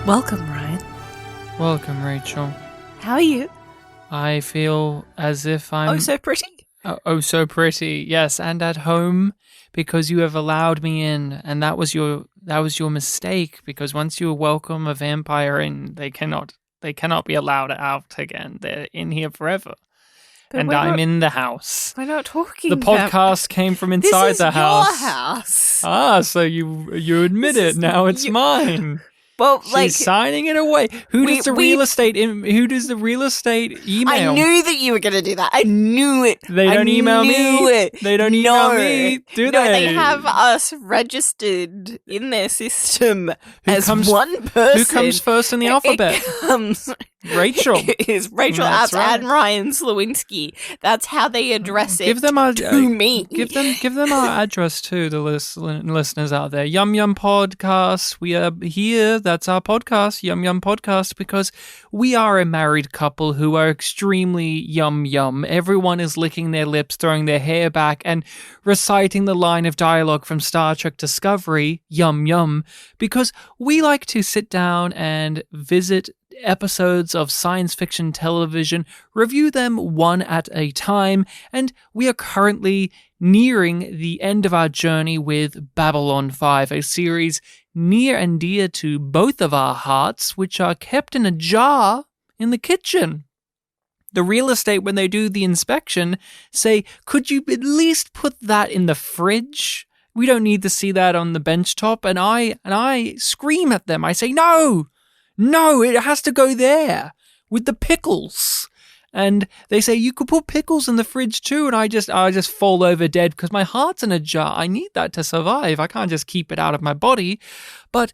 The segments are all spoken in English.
Welcome, Ryan. Welcome, Rachel. How are you? I feel as if I'm... Oh, so pretty. Oh, so pretty. Yes, and at home, because you have allowed me in, and that was your mistake, because once you welcome a vampire in, they cannot be allowed out again. They're in here forever. But and I'm in the house. We're not talking The podcast came from inside the house. This is your house. Ah, so you admit it. Now it's mine. Well, She's signing it away. Who does the real estate email? I knew that you were going to do that. I knew it. They don't email me. They don't email me, do they? No, they have us registered in their system one person. Who comes first in the alphabet? It comes Rachel. It is Rachel and Ryan Sliwinski. That's how they address it. Give them our to me. Give them our address too, the listeners out there. YumYumPodcast. We are here. That's our podcast, YumYumPodcast, because we are a married couple who are extremely yum. Everyone is licking their lips, throwing their hair back, and reciting the line of dialogue from Star Trek Discovery, yum, because we like to sit down and visit episodes of science fiction television, review them one at a time, and we are currently nearing the end of our journey with Babylon 5, a series near and dear to both of our hearts, which are kept in a jar in the kitchen. The real estate, when they do the inspection, say, could you at least put that in the fridge? We don't need to see that on the bench top. And I scream at them. I say, no, it has to go there with the pickles. And they say, you could put pickles in the fridge too. And I just fall over dead because my heart's in a jar. I need that to survive. I can't just keep it out of my body. But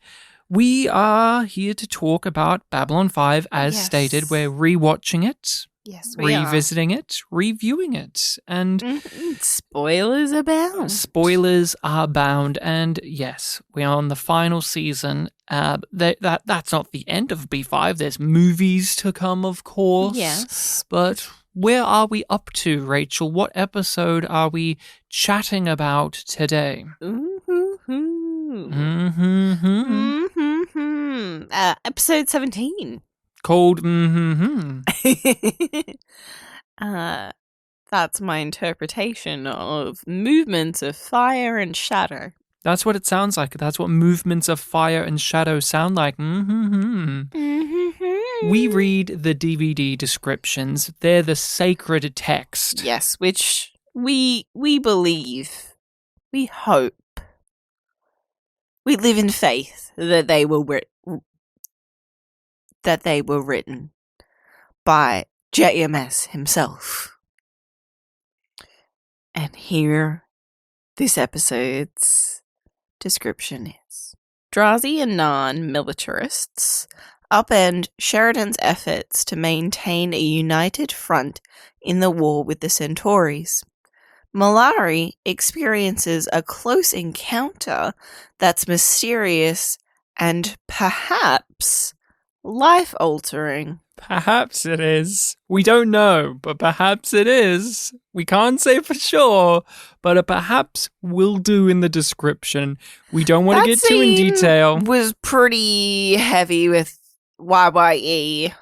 we are here to talk about Babylon 5 as stated. We're rewatching it. Yes, we revisiting it, reviewing it, and spoilers abound. Spoilers are bound, and yes, we are on the final season. That's not the end of B5. There's movies to come, of course. Yes, but where are we up to, Rachel? What episode are we chatting about today? Episode 17. Called That's my interpretation of movements of fire and shadow. That's what it sounds like. That's what movements of fire and shadow sound like. We read the DVD descriptions. They're the sacred text. Yes, which we believe, we hope, we live in faith that they were written by JMS himself. And here, this episode's description is: Drazi and non-militarists upend Sheridan's efforts to maintain a united front in the war with the Centaurs. Malari experiences a close encounter that's mysterious and perhaps life-altering. Perhaps it is. We don't know, but perhaps it is. We can't say for sure, but a perhaps will do in the description. We don't want to get too in detail. Was pretty heavy with YYE.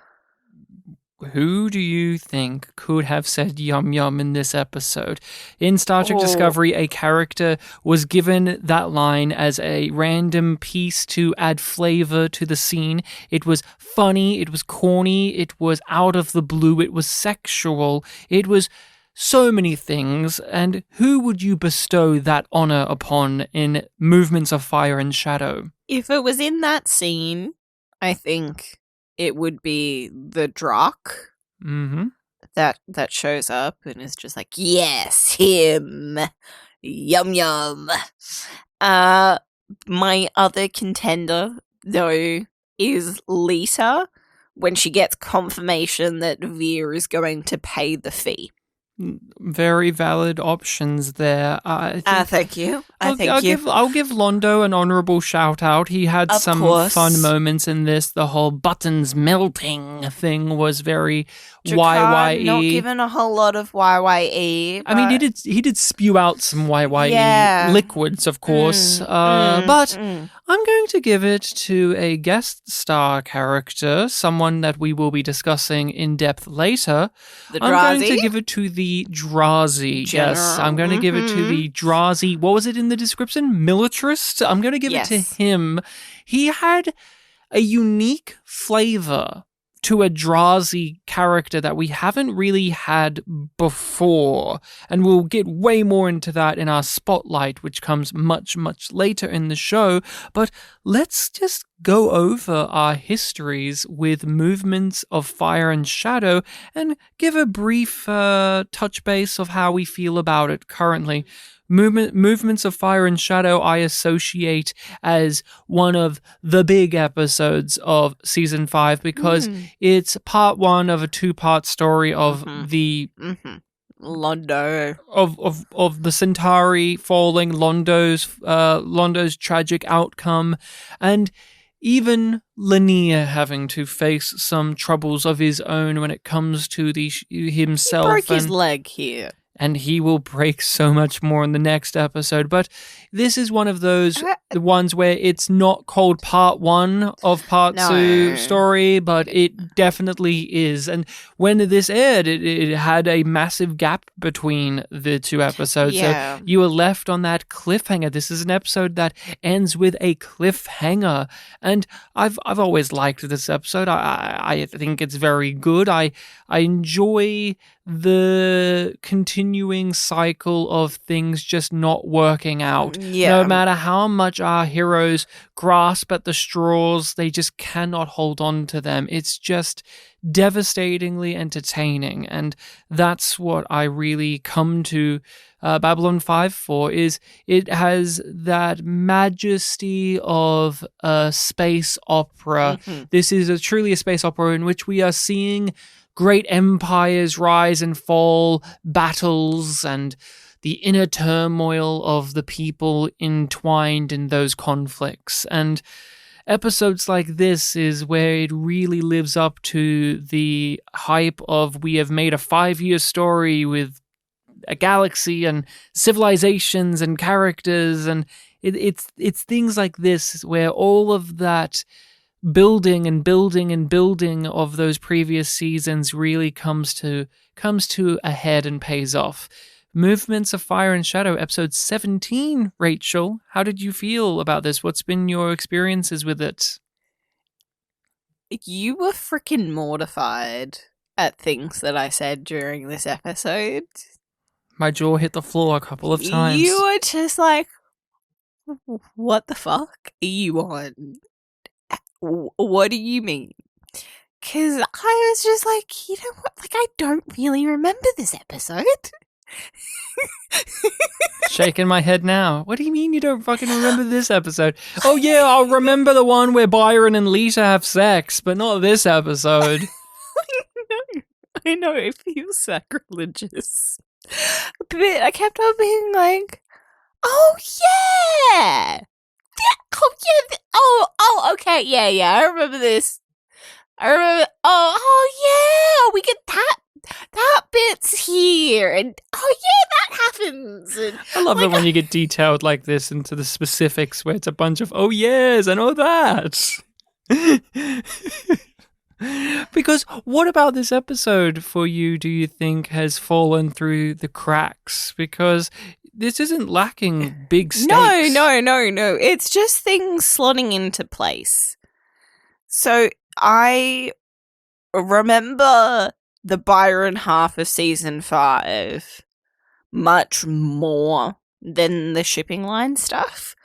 Who do you think could have said yum in this episode? In Star Trek Discovery, a character was given that line as a random piece to add flavor to the scene. It was funny, it was corny, it was out of the blue, it was sexual, it was so many things. And who would you bestow that honor upon in Movements of Fire and Shadow? If it was in that scene, I think it would be the Drock that shows up and is just like, yes, him, yum. My other contender, though, is Lisa, when she gets confirmation that Veer is going to pay the fee. Very valid options there. Thank you. I'll give Londo an honourable shout out. He had some fun moments in this. The whole buttons melting thing was very YYE. Not given a whole lot of YYE. I mean, he did spew out some YYE liquids, of course. But I'm going to give it to a guest star character, someone that we will be discussing in depth later. The I'm Drazi? going to give it to the Drazi. Yes, I'm going to give it to the Drazi. What was it in the description? Militarist? I'm going to give it to him. He had a unique flavor to a Drazi character that we haven't really had before. And we'll get way more into that in our spotlight, which comes much, much later in the show. But let's just go over our histories with movements of fire and shadow and give a brief touch base of how we feel about it currently. Movements of Fire and Shadow I associate as one of the big episodes of season 5 because it's part 1 of a 2-part story of the Londo of the Centauri falling, Londo's tragic outcome, and even Lanier having to face some troubles of his own when it comes to himself. He broke his leg here. And he will break so much more in the next episode. But this is one of those the ones where it's not called part 1 of part 2 story, but it definitely is. And when this aired, it had a massive gap between the 2 episodes. Yeah. So you were left on that cliffhanger. This is an episode that ends with a cliffhanger. And I've always liked this episode. I think it's very good. I enjoy the continuing cycle of things just not working out. No matter how much our heroes grasp at the straws, they just cannot hold on to them. It's just devastatingly entertaining. And that's what I really come to Babylon 5 for, is it has that majesty of a space opera. This is truly a space opera in which we are seeing great empires rise and fall, battles, and the inner turmoil of the people entwined in those conflicts. And episodes like this is where it really lives up to the hype of we have made a 5-year story with a galaxy and civilizations and characters, and it's things like this where all of that building and building and building of those previous seasons really comes to a head and pays off. Movements of Fire and Shadow, episode 17, Rachel. How did you feel about this? What's been your experiences with it? You were freaking mortified at things that I said during this episode. My jaw hit the floor a couple of times. You were just like, what the fuck are you on? What do you mean? Because I was just like, you know what? Like, I don't really remember this episode. Shaking my head now. What do you mean you don't fucking remember this episode? Oh yeah, I'll remember the one where Byron and Lita have sex, but not this episode. I know, it feels sacrilegious. But I kept on being like, oh yeah! Okay, yeah, I remember this. I remember, oh yeah, we get that bit's here, and oh yeah, that happens. And I love it when you get detailed like this into the specifics where it's a bunch of, oh yes, and oh that. Because what about this episode for you do you think has fallen through the cracks? Because this isn't lacking big stakes. No. It's just things slotting into place. So I remember the Byron half of season 5 much more than the shipping line stuff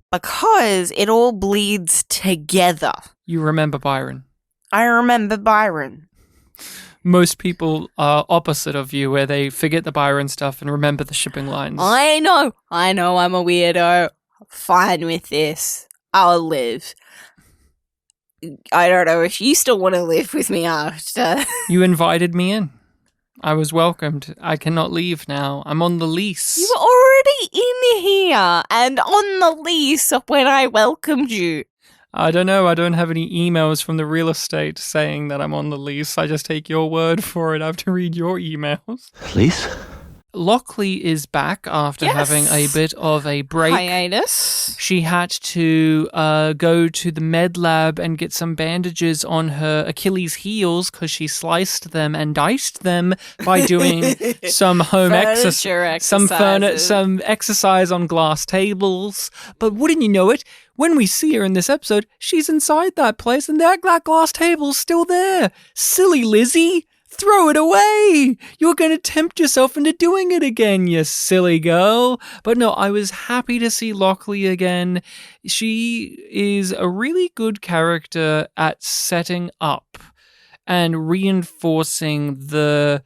because it all bleeds together. You remember Byron? I remember Byron. Most people are opposite of you, where they forget the Byron stuff and remember the shipping lines. I know I'm a weirdo. Fine with this. I'll live. I don't know if you still want to live with me after. You invited me in. I was welcomed. I cannot leave now. I'm on the lease. You were already in here and on the lease when I welcomed you. I don't know. I don't have any emails from the real estate saying that I'm on the lease. I just take your word for it. I have to read your emails. Lease? Lockley is back after having a bit of a break. Hiatus. She had to go to the med lab and get some bandages on her Achilles heels because she sliced them and diced them by doing some home exercise, some exercise on glass tables. But wouldn't you know it? When we see her in this episode, she's inside that place and that glass table's still there. Silly Lizzie. Throw it away! You're going to tempt yourself into doing it again, you silly girl. But no, I was happy to see Lockley again. She is a really good character at setting up and reinforcing the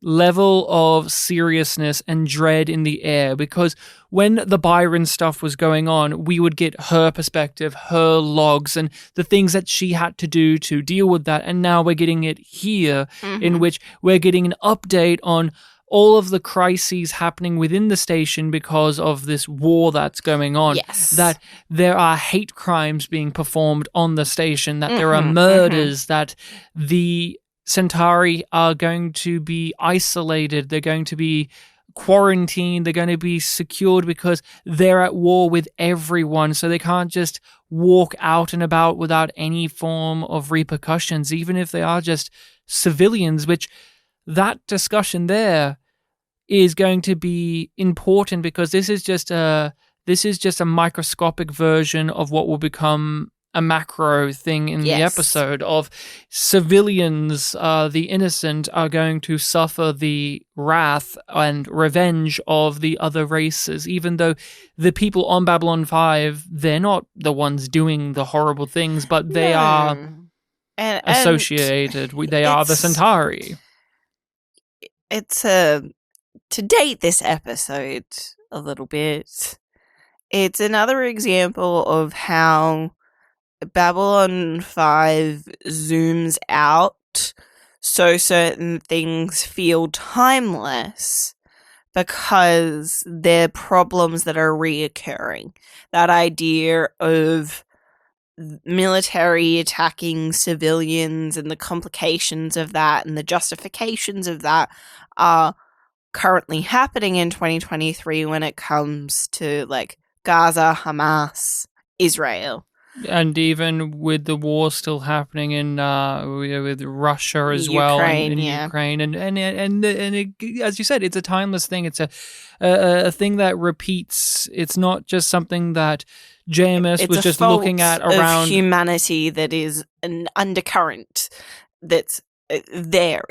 level of seriousness and dread in the air, because when the Byron stuff was going on, we would get her perspective, her logs, and the things that she had to do to deal with that. And now we're getting it here, in which we're getting an update on all of the crises happening within the station because of this war that's going on. Yes. That there are hate crimes being performed on the station, that there are murders, that the Centauri are going to be isolated, they're going to be quarantined, they're going to be secured because they're at war with everyone, so they can't just walk out and about without any form of repercussions, even if they are just civilians, which that discussion there is going to be important because this is just a microscopic version of what will become a macro thing in the episode of civilians, the innocent, are going to suffer the wrath and revenge of the other races, even though the people on Babylon 5, they're not the ones doing the horrible things, but they are associated. They are the Centauri. It's to date this episode a little bit. It's another example of how Babylon 5 zooms out so certain things feel timeless because they're problems that are reoccurring. That idea of military attacking civilians and the complications of that and the justifications of that are currently happening in 2023 when it comes to like Gaza, Hamas, Israel. And even with the war still happening in with Russia as well, in Ukraine, and it, as you said, it's a timeless thing. It's a thing that repeats. It's not just something that JMS was just looking at around humanity. That is an undercurrent that's there.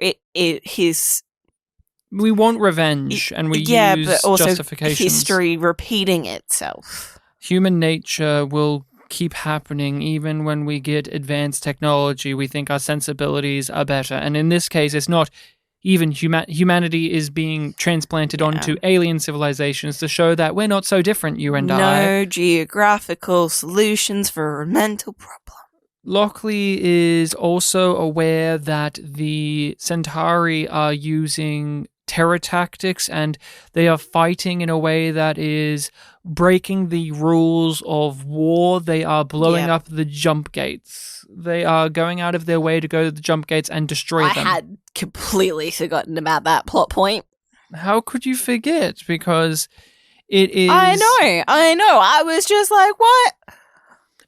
We want revenge, and we use but also justifications. History repeating itself. Human nature will keep happening even when we get advanced technology. We think our sensibilities are better, and in this case it's not even humanity is being transplanted onto alien civilizations to show that we're not so different, you and I. No geographical solutions for a mental problem. Lockley is also aware that the Centauri are using terror tactics and they are fighting in a way that is breaking the rules of war. They are blowing up the jump gates. They are going out of their way to go to the jump gates and destroy them. I had completely forgotten about that plot point. How could you forget? Because it is... I know. I was just like, what?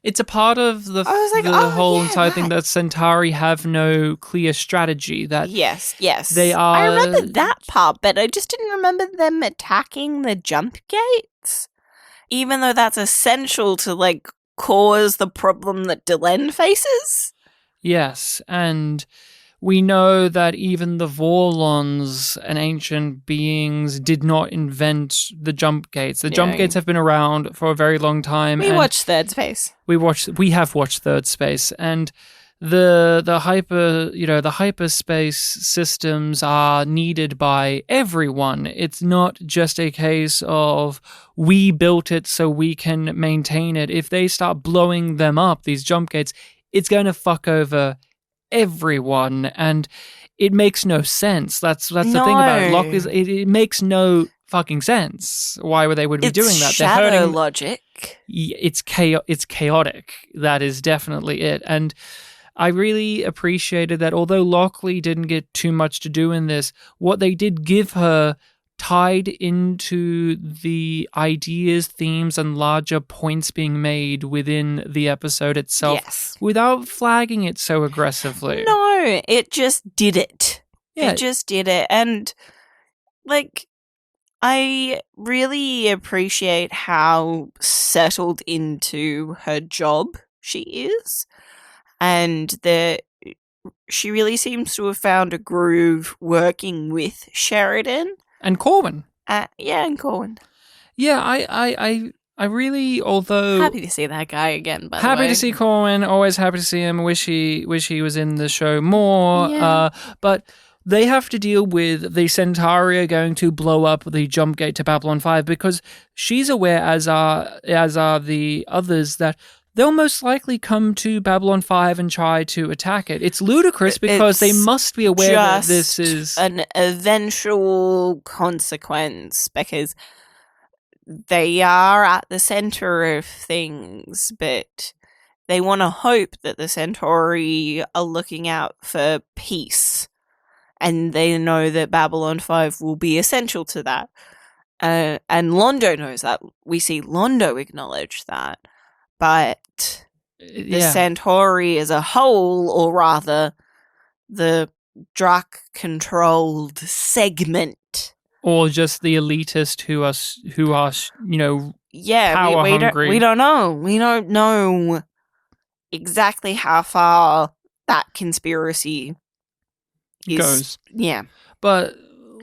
It's a part of the whole entire thing that Centauri have no clear strategy. That yes, they are. I remember that part, but I just didn't remember them attacking the jump gates. Even though that's essential to like cause the problem that Delenn faces. Yes, and we know that even the Vorlons and ancient beings did not invent the jump gates. The jump gates have been around for a very long time. We watched Third Space. We have watched Third Space, and the hyperspace systems are needed by everyone. It's not just a case of we built it so we can maintain it. If they start blowing them up, these jump gates, it's going to fuck over everyone, and it makes no sense. That's the thing about it. Lockley's, it makes no fucking sense. Why would they be doing that? Shadow They're hurting logic. It's chaotic. That is definitely it. And I really appreciated that although Lockley didn't get too much to do in this, what they did give her tied into the ideas, themes, and larger points being made within the episode itself without flagging it so aggressively. No, it just did it. Yeah. It just did it. And, like, I really appreciate how settled into her job she is. And that she really seems to have found a groove working with Sheridan. And Corwin. And Corwin. Yeah, I really, although... Happy to see that guy again, by the way. Happy to see Corwin, always happy to see him. Wish he was in the show more. Yeah. But they have to deal with the Centauri are going to blow up the jump gate to Babylon 5 because she's aware, as are the others, that they'll most likely come to Babylon 5 and try to attack it. It's ludicrous because they must be aware that this is an eventual consequence because they are at the center of things, but they want to hope that the Centauri are looking out for peace, and they know that Babylon 5 will be essential to that. And Londo knows that. We see Londo acknowledge that. But the Centauri as a whole, or rather the Drak-controlled segment, or just the elitist who are power hungry. We don't know. We don't know exactly how far that conspiracy goes. Yeah, but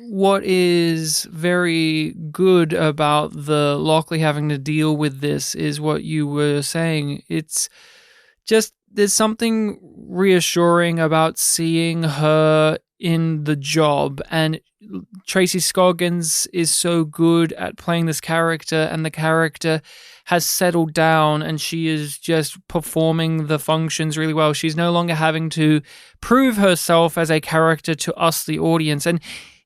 what is very good about the Lockley having to deal with this is what you were saying. It's just, there's something reassuring about seeing her in the job, and Tracy Scoggins is so good at playing this character, and the character has settled down and she is just performing the functions really well. She's no longer having to prove herself as a character to us, the audience. And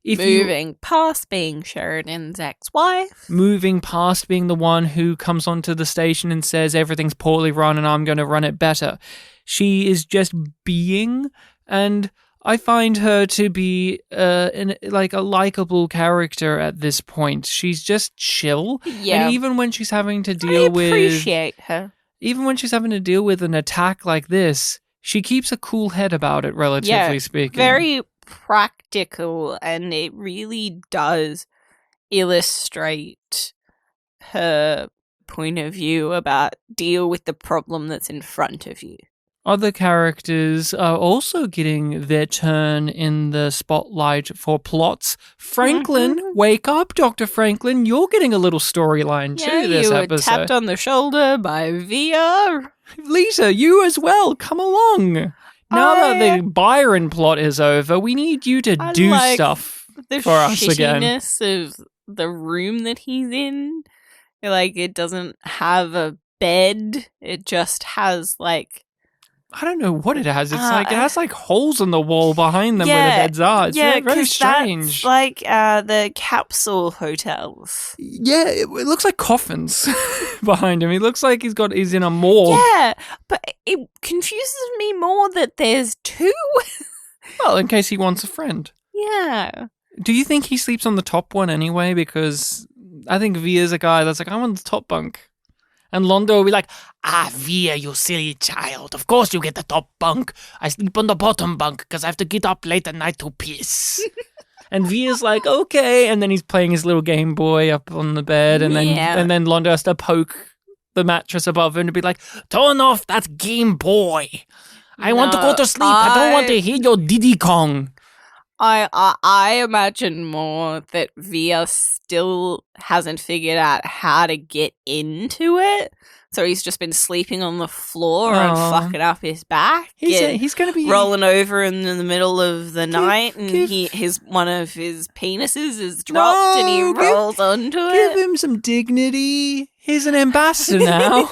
moving past being Sheridan's ex-wife. Moving past being the one who comes onto the station and says everything's poorly run and I'm going to run it better. She is just being, and I find her to be a likable character at this point. She's just chill. Yeah. And even when she's having to deal with... I appreciate her. Even when she's having to deal with an attack like this, she keeps a cool head about it, relatively speaking. Very practical, and it really does illustrate her point of view about deal with the problem that's in front of you. Other characters are also getting their turn in the spotlight for plots. Franklin, wake up, Dr. Franklin. You're getting a little storyline too this episode. You were tapped on the shoulder by Via. Lisa, you as well. Come along. Now that the Byron plot is over, we need you to do stuff for us again. The shittiness of the room that he's in. Like, it doesn't have a bed. It just has, like... I don't know what it has. It's it has holes in the wall behind them where the beds are. It's very strange. That's like the capsule hotels. Yeah, it looks like coffins behind him. He looks like he's in a morgue. Yeah, but it confuses me more that there's two. Well, in case he wants a friend. Yeah. Do you think he sleeps on the top one anyway? Because I think Via's a guy that's like, I'm on the top bunk. And Londo will be like, Via, you silly child. Of course you get the top bunk. I sleep on the bottom bunk because I have to get up late at night to piss. And Via's like, okay. And then he's playing his little Game Boy up on the bed. And then Londo has to poke the mattress above him and be like, turn off that Game Boy. I want to go to sleep. I don't want to hear your Diddy Kong. I imagine more that Via still hasn't figured out how to get into it. So he's just been sleeping on the floor and fucking up his back. He's going to be rolling over in the middle of the night, and one of his penises is dropped, and he rolls onto it. Give him some dignity. He's an ambassador now.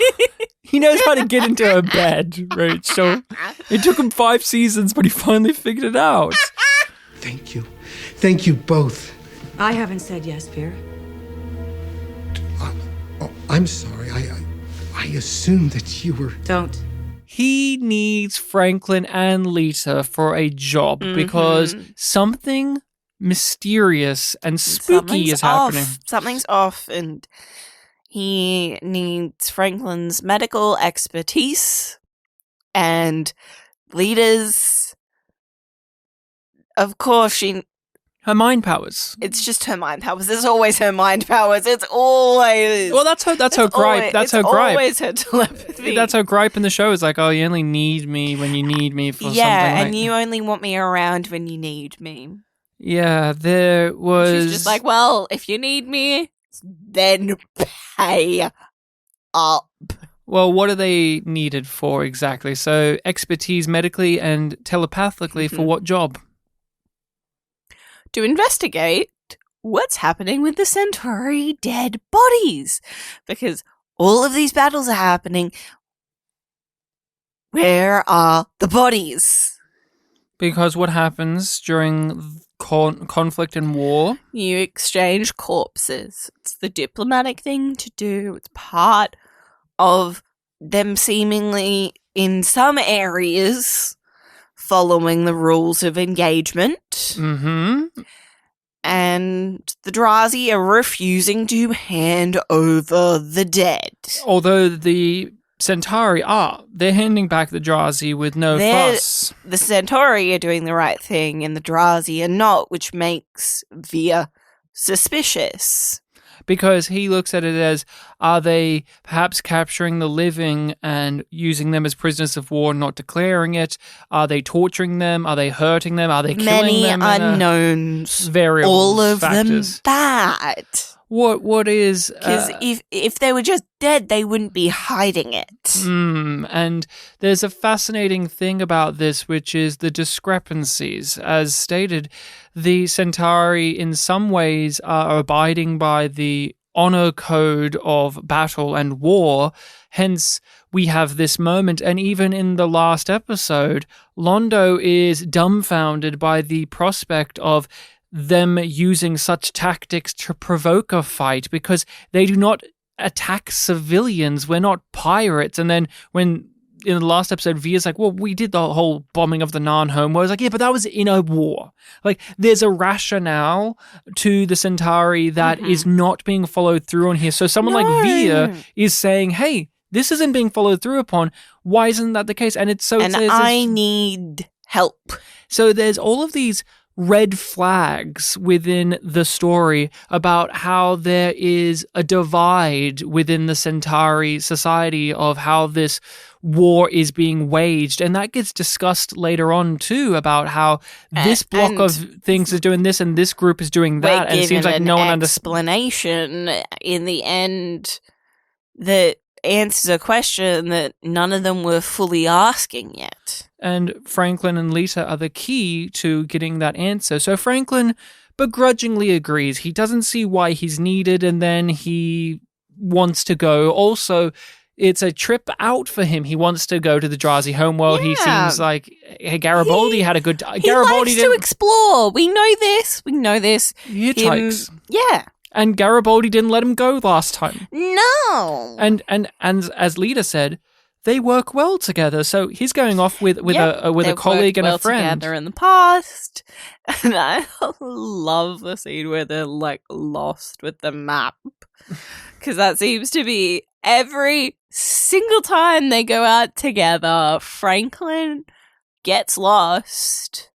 He knows how to get into a bed, Rachel. It took him 5 seasons, but he finally figured it out. Thank you. Thank you both. I haven't said yes, Vera. I'm sorry. I assumed that you were... Don't. He needs Franklin and Lita for a job because something mysterious and spooky is happening. Something's off, and he needs Franklin's medical expertise and Lita's. Of course, her mind powers. It's just her mind powers. It's always her mind powers. It's always. Well, that's her gripe. That's her gripe. Always her telepathy. That's her gripe in the show. Is like, oh, you only need me when you need me for something. Yeah, and you only want me around when you need me. Yeah, there was. She's just like, well, if you need me, then pay up. Well, what are they needed for exactly? So, expertise medically and telepathically for what job? To investigate what's happening with the Centauri dead bodies. Because all of these battles are happening. Where are the bodies? Because what happens during conflict and war? You exchange corpses. It's the diplomatic thing to do. It's part of them seemingly, in some areas, following the rules of engagement. Mm-hmm. And the Drazi are refusing to hand over the dead. Although the Centauri they're handing back the Drazi with no fuss. The Centauri are doing the right thing and the Drazi are not, which makes Via suspicious. Because he looks at it as, are they perhaps capturing the living and using them as prisoners of war, not declaring it? Are they torturing them? Are they hurting them? Are they killing them? Many unknowns. Variables, all of factors. them bad. What is... Because if they were just dead, they wouldn't be hiding it. And there's a fascinating thing about this, which is the discrepancies. As stated, the Centauri in some ways are abiding by the honor code of battle and war. Hence, we have this moment. And even in the last episode, Londo is dumbfounded by the prospect of them using such tactics to provoke a fight, because they do not attack civilians. We're not pirates. And then when in the last episode, Via's like, well, we did the whole bombing of the Narn home. Where I was like, yeah, but that was in a war. Like, there's a rationale to the Centauri that is not being followed through on here. So someone like Via is saying, hey, this isn't being followed through upon. Why isn't that the case? And it's so... I need help. So there's all of these red flags within the story about how there is a divide within the Centauri society of how this war is being waged. And that gets discussed later on too, about how this block of things is doing this and this group is doing that. And it seems like no one understands. Explanation in the end that answers a question that none of them were fully asking yet. And Franklin and Lita are the key to getting that answer. So Franklin begrudgingly agrees. He doesn't see why he's needed, and then he wants to go. Also, it's a trip out for him. He wants to go to the Drazi homeworld. Yeah. He seems like, hey, Garibaldi had a good... He likes to explore. We know this. He hitchhikes. Yeah. And Garibaldi didn't let him go last time. No. And as Lita said, they work well together. So he's going off with a colleague and a friend. Together in the past. And I love the scene where they're like lost with the map, because that seems to be every single time they go out together, Franklin gets lost.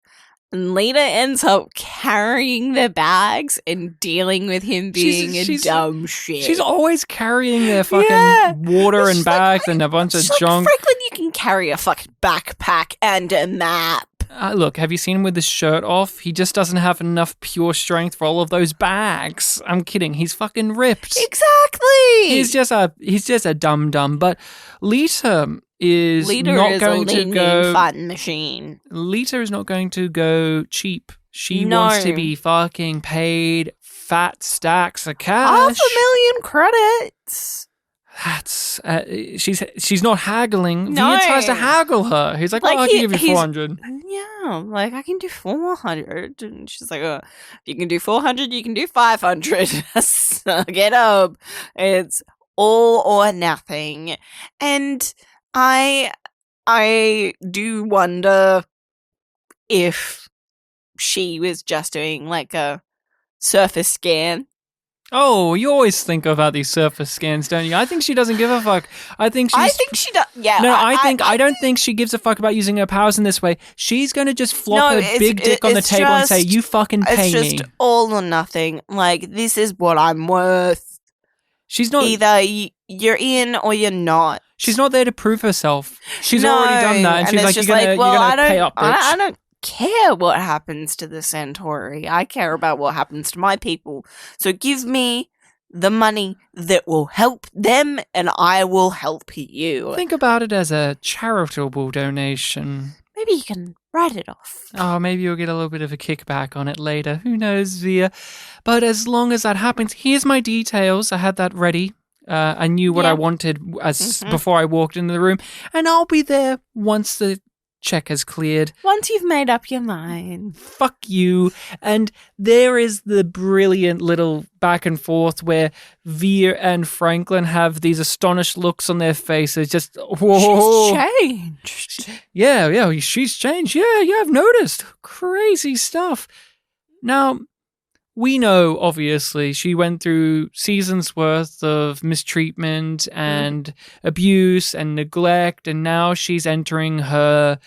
And Lita ends up carrying their bags and dealing with him being a dumb shit. She's always carrying their fucking water and bags and a bunch of junk. Franklin, you can carry a fucking backpack and a map. Look, have you seen him with his shirt off? He just doesn't have enough pure strength for all of those bags. I'm kidding. He's fucking ripped. Exactly. He's just a dum-dum. But Lita is not going to go fun machine. Lita is not going to go cheap. She wants to be fucking paid fat stacks of cash. 500,000 credits. That's she's not haggling. No. Via tries to haggle her. He's like, I can give you 400. Yeah, like, I can do 400. And she's like, if you can do 400, you can do 500. Suck it up. It's all or nothing. And I do wonder if she was just doing like a surface scan. Oh, you always think about these surface scans, don't you? I think she doesn't give a fuck. I think she does. Yeah. No, I don't think she gives a fuck about using her powers in this way. She's going to just flop her big dick on the table and say, you fucking pay me. It's just all or nothing. Like, this is what I'm worth. She's not... Either you're in or you're not. She's not there to prove herself. She's already done that. And she's like, you're going to pay up, bitch. I don't care what happens to the Centauri. I care about what happens to my people. So give me the money that will help them, and I will help you. Think about it as a charitable donation. Maybe you can write it off. Oh, maybe you'll get a little bit of a kickback on it later. Who knows, Via? But as long as that happens, here's my details. I had that ready. I knew what I wanted before I walked into the room, and I'll be there once the check has cleared. Once you've made up your mind. Fuck you. And there is the brilliant little back and forth where Veer and Franklin have these astonished looks on their faces. Just, whoa. She's changed. Yeah, she's changed. Yeah, I've noticed. Crazy stuff. Now, we know, obviously, she went through seasons worth of mistreatment and abuse and neglect, and now she's entering her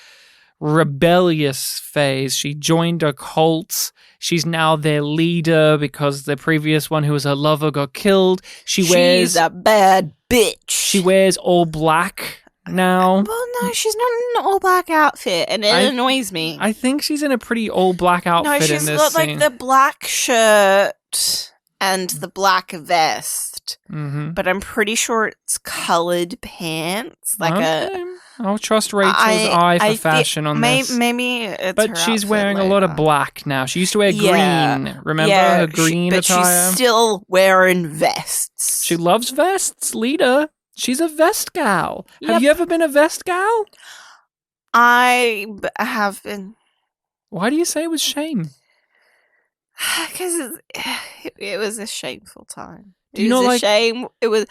rebellious phase. She joined a cult. She's now their leader because the previous one who was her lover got killed. She's a bad bitch. She wears all black now. Well, no, she's not in an all-black outfit, and it annoys me. I think she's in a pretty all-black outfit in this scene. No, she's got, like, the black shirt and the black vest, but I'm pretty sure it's colored pants. I'll trust Rachel's eye for fashion on this. Maybe it's But she's wearing a lot of black now. She used to wear green. Remember her green attire? But she's still wearing vests. She loves vests, leader. She's a vest gal. Yep. Have you ever been a vest gal? I have been. Why do you say it was shame? Because it was a shameful time. Do you know, shame. It was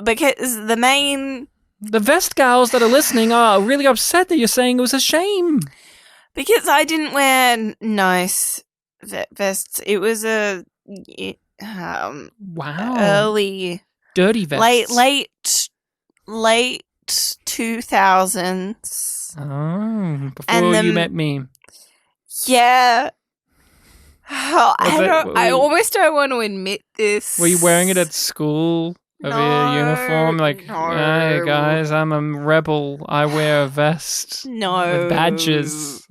because the vest gals that are listening are really upset that you're saying it was a shame. Because I didn't wear nice vests. It was a early. Dirty vests. Late 2000s. Oh, before you met me. Yeah. I almost don't want to admit this. Were you wearing it at school? Over your uniform? Like, hey guys, I'm a rebel. I wear a vest. No. With badges.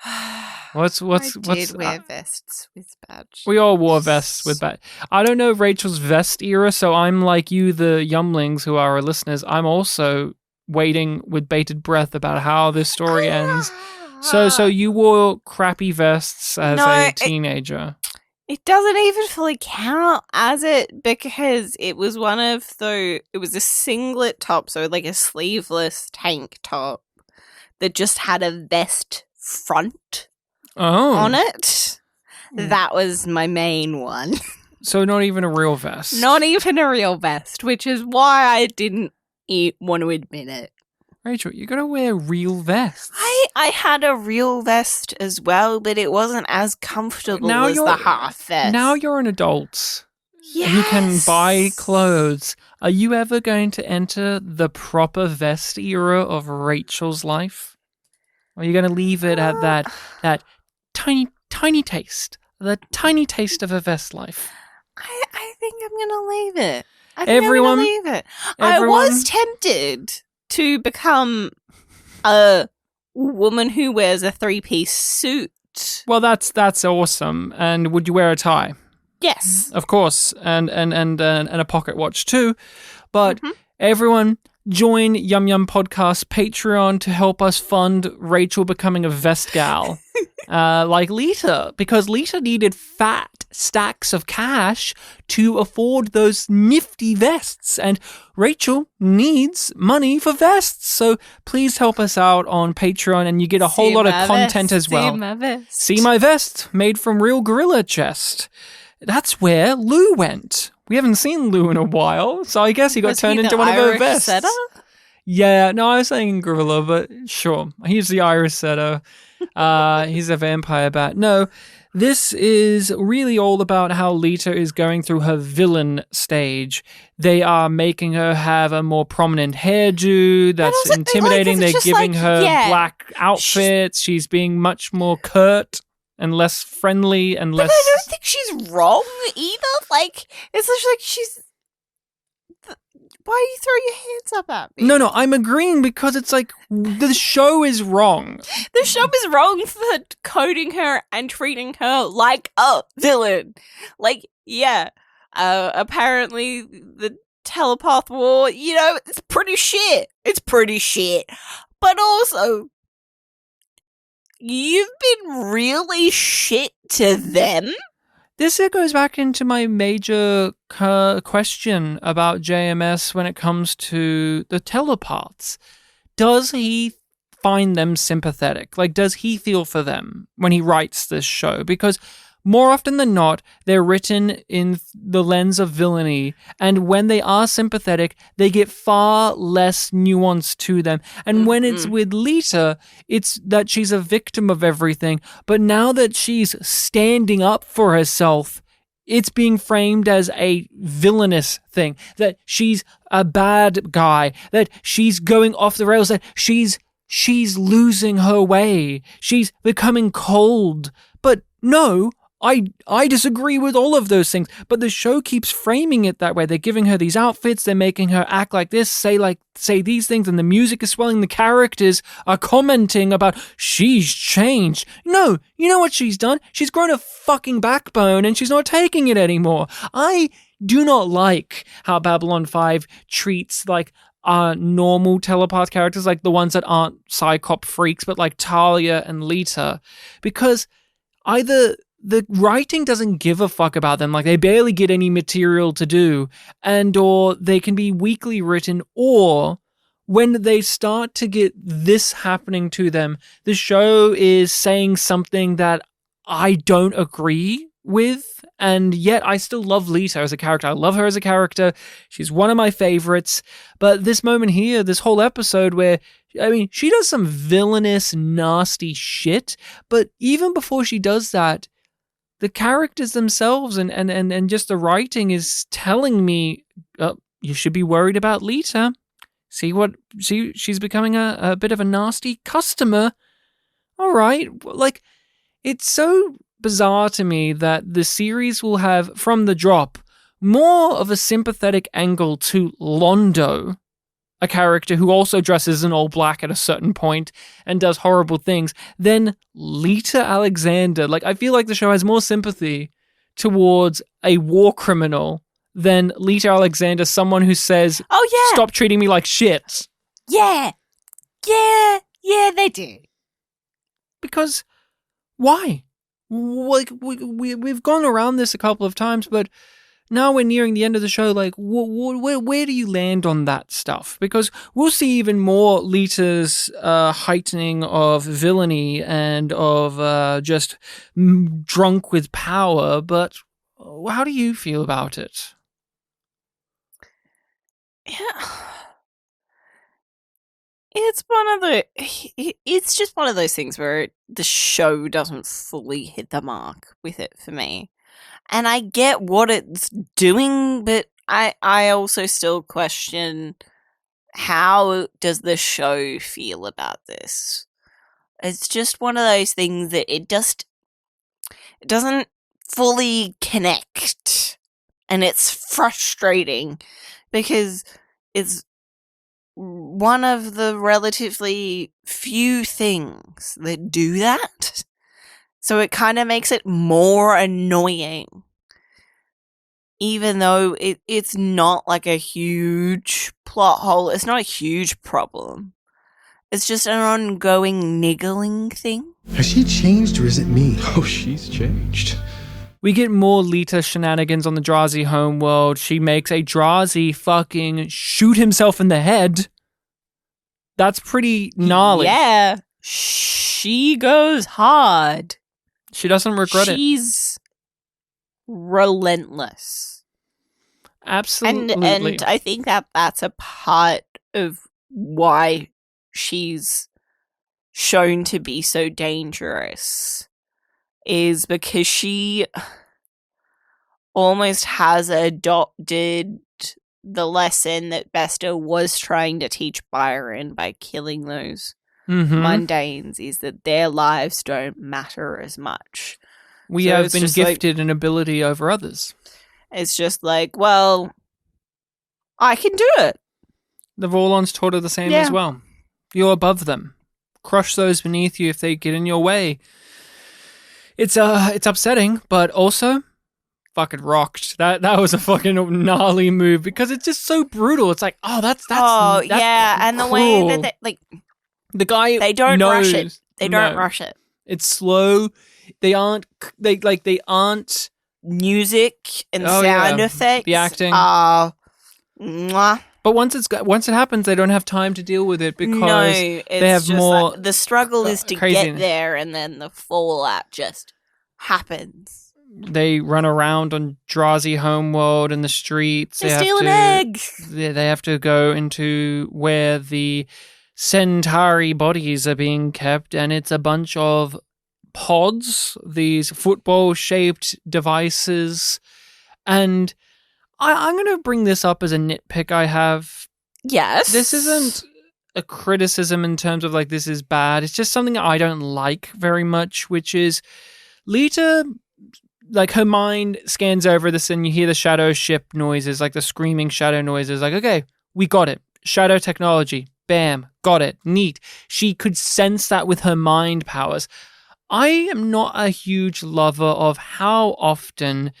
I did wear vests with badges. We all wore vests with badges. I don't know Rachel's vest era, so I'm like you, the yumlings who are our listeners. I'm also waiting with bated breath about how this story ends. So you wore crappy vests as a teenager. It doesn't even fully count as it because it was it was a singlet top, so like a sleeveless tank top that just had a vest front on it. That was my main one. So not even a real vest. Not even a real vest, which is why I didn't want to admit it. Rachel, you gotta wear real vests. I had a real vest as well, but it wasn't as comfortable as the half vest. Now you're an adult. Yes. You can buy clothes. Are you ever going to enter the proper vest era of Rachel's life? Or are you going to leave it at that tiny taste, the tiny taste of a vest life? I think I'm going to leave it. Everyone, I was tempted to become a woman who wears a 3-piece suit. Well, that's awesome. And would you wear a tie? Yes, of course, and a pocket watch too. But everyone, join YumYumPodcast Patreon to help us fund Rachel becoming a vest gal, like Lita, because Lita needed fat stacks of cash to afford those nifty vests, and Rachel needs money for vests. So please help us out on Patreon, and you get a whole lot of content as well. See my vest, made from real gorilla chest. That's where Lou went. We haven't seen Lou in a while, so I guess he got turned into one of her vests. Setter? Yeah, no, I was saying gorilla, but sure. He's the iris setter. He's a vampire bat. No, this is really all about how Lita is going through her villain stage. They are making her have a more prominent hairdo that's also, intimidating. like, They're giving her black outfits. She's being much more curt and less friendly and less... But I don't think she's wrong either. Like, it's just like she's... Why are you throwing your hands up at me? No, I'm agreeing because it's like the show is wrong. The show is wrong for coding her and treating her like a villain. Like, yeah, apparently the telepath war, it's pretty shit. It's pretty shit. But also, you've been really shit to them. This goes back into my major question about JMS when it comes to the telepaths. Does he find them sympathetic? Like, does he feel for them when he writes this show? Because more often than not, they're written in the lens of villainy, and when they are sympathetic, they get far less nuance to them. And when it's with Lita, it's that she's a victim of everything, but now that she's standing up for herself, it's being framed as a villainous thing, that she's a bad guy, that she's going off the rails, that she's losing her way, she's becoming cold. But no, I disagree with all of those things, but the show keeps framing it that way. They're giving her these outfits, they're making her act like this, say these things, and the music is swelling, the characters are commenting about she's changed. No, you know what she's done? She's grown a fucking backbone and she's not taking it anymore. I do not like how Babylon 5 treats like normal telepath characters, like the ones that aren't psychop freaks, but like Talia and Lita, because either the writing doesn't give a fuck about them, like they barely get any material to do, and or they can be weakly written, or when they start to get this happening to them, the show is saying something that I don't agree with, and yet I still love Lita as a character. I love her as a character. She's one of my favorites, but this moment here, this whole episode where, I mean, she does some villainous, nasty shit, but even before she does that, the characters themselves and just the writing is telling me, you should be worried about Lita. See, she's becoming a bit of a nasty customer. All right, like, it's so bizarre to me that the series will have, from the drop, more of a sympathetic angle to Londo, a character who also dresses in all black at a certain point and does horrible things, than Lita Alexander. Like, I feel like the show has more sympathy towards a war criminal than Lita Alexander, someone who says, "Oh yeah, stop treating me like shit." Yeah, they do. Because why? Like, we've gone around this a couple of times, but now we're nearing the end of the show. Like, where do you land on that stuff? Because we'll see even more Lita's heightening of villainy and of just drunk with power. But how do you feel about it? Yeah. It's just one of those things where the show doesn't fully hit the mark with it for me. And I get what it's doing, but I also still question, how does the show feel about this? It's just one of those things that it doesn't fully connect. And it's frustrating because it's one of the relatively few things that do that. So it kind of makes it more annoying. Even though it's not like a huge plot hole. It's not a huge problem. It's just an ongoing niggling thing. Has she changed or is it me? Oh, she's changed. We get more Lita shenanigans on the Drazi homeworld. She makes a Drazi fucking shoot himself in the head. That's pretty gnarly. Yeah. She goes hard. She doesn't regret it. She's relentless. Absolutely. And I think that's a part of why she's shown to be so dangerous is because she almost has adopted the lesson that Bester was trying to teach Byron by killing those mundanes, is that their lives don't matter as much. We have been gifted an ability over others. It's just like, well, I can do it. The Vorlons taught her the same as well. You're above them. Crush those beneath you if they get in your way. It's upsetting, but also fucking rocked. That was a fucking gnarly move because it's just so brutal. It's like, that's and the way that they, like, the guy, they don't rush it. They don't rush it. It's slow. They aren't music and sound effects. The acting. Mwah. But once it happens, they don't have time to deal with it because they have just more. Like, the struggle is to craziness. get there, and then the fallout just happens. They run around on Drazi homeworld in the streets. They steal an egg. They have to go into where the Centauri bodies are being kept, and it's a bunch of pods, these football-shaped devices, and I'm going to bring this up as a nitpick I have. Yes. This isn't a criticism in terms of, like, this is bad. It's just something I don't like very much, which is Lita, like, her mind scans over this and you hear the shadow ship noises, like the screaming shadow noises. Like, okay, we got it. Shadow technology. Bam. Got it. Neat. She could sense that with her mind powers. I am not a huge lover of how often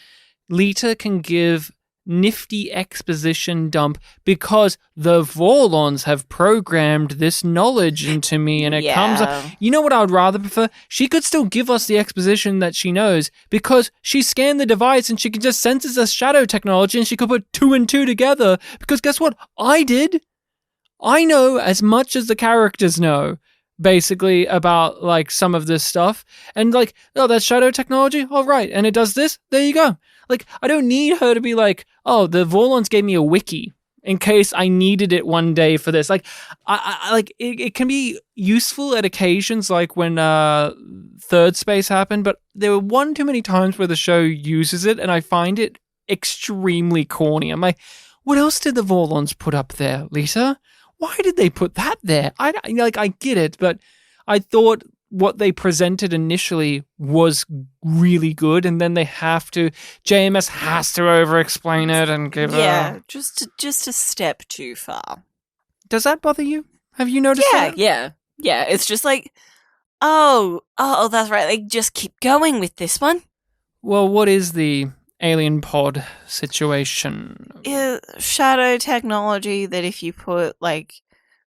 Lita can give nifty exposition dump because the Vorlons have programmed this knowledge into me and it comes up. You know what I would rather prefer? She could still give us the exposition that she knows because she scanned the device and she can just sense the shadow technology and she could put 2 and 2 together because guess what? I did. I know as much as the characters know, basically, about, like, some of this stuff. And, like, oh, that's shadow technology? Oh, right. And it does this? There you go. Like, I don't need her to be like, oh, the Vorlons gave me a wiki in case I needed it one day for this. Like, I like, it can be useful at occasions, like when Third Space happened, but there were one too many times where the show uses it, and I find it extremely corny. I'm like, what else did the Vorlons put up there, Lisa? Why did they put that there? I get it, but I thought what they presented initially was really good, and then JMS has to over-explain it and give just a step too far. Does that bother you? Have you noticed that? Yeah. It's just like, oh, that's right. Like, just keep going with this one. Well, what is the alien pod situation? Shadow technology that if you put, like,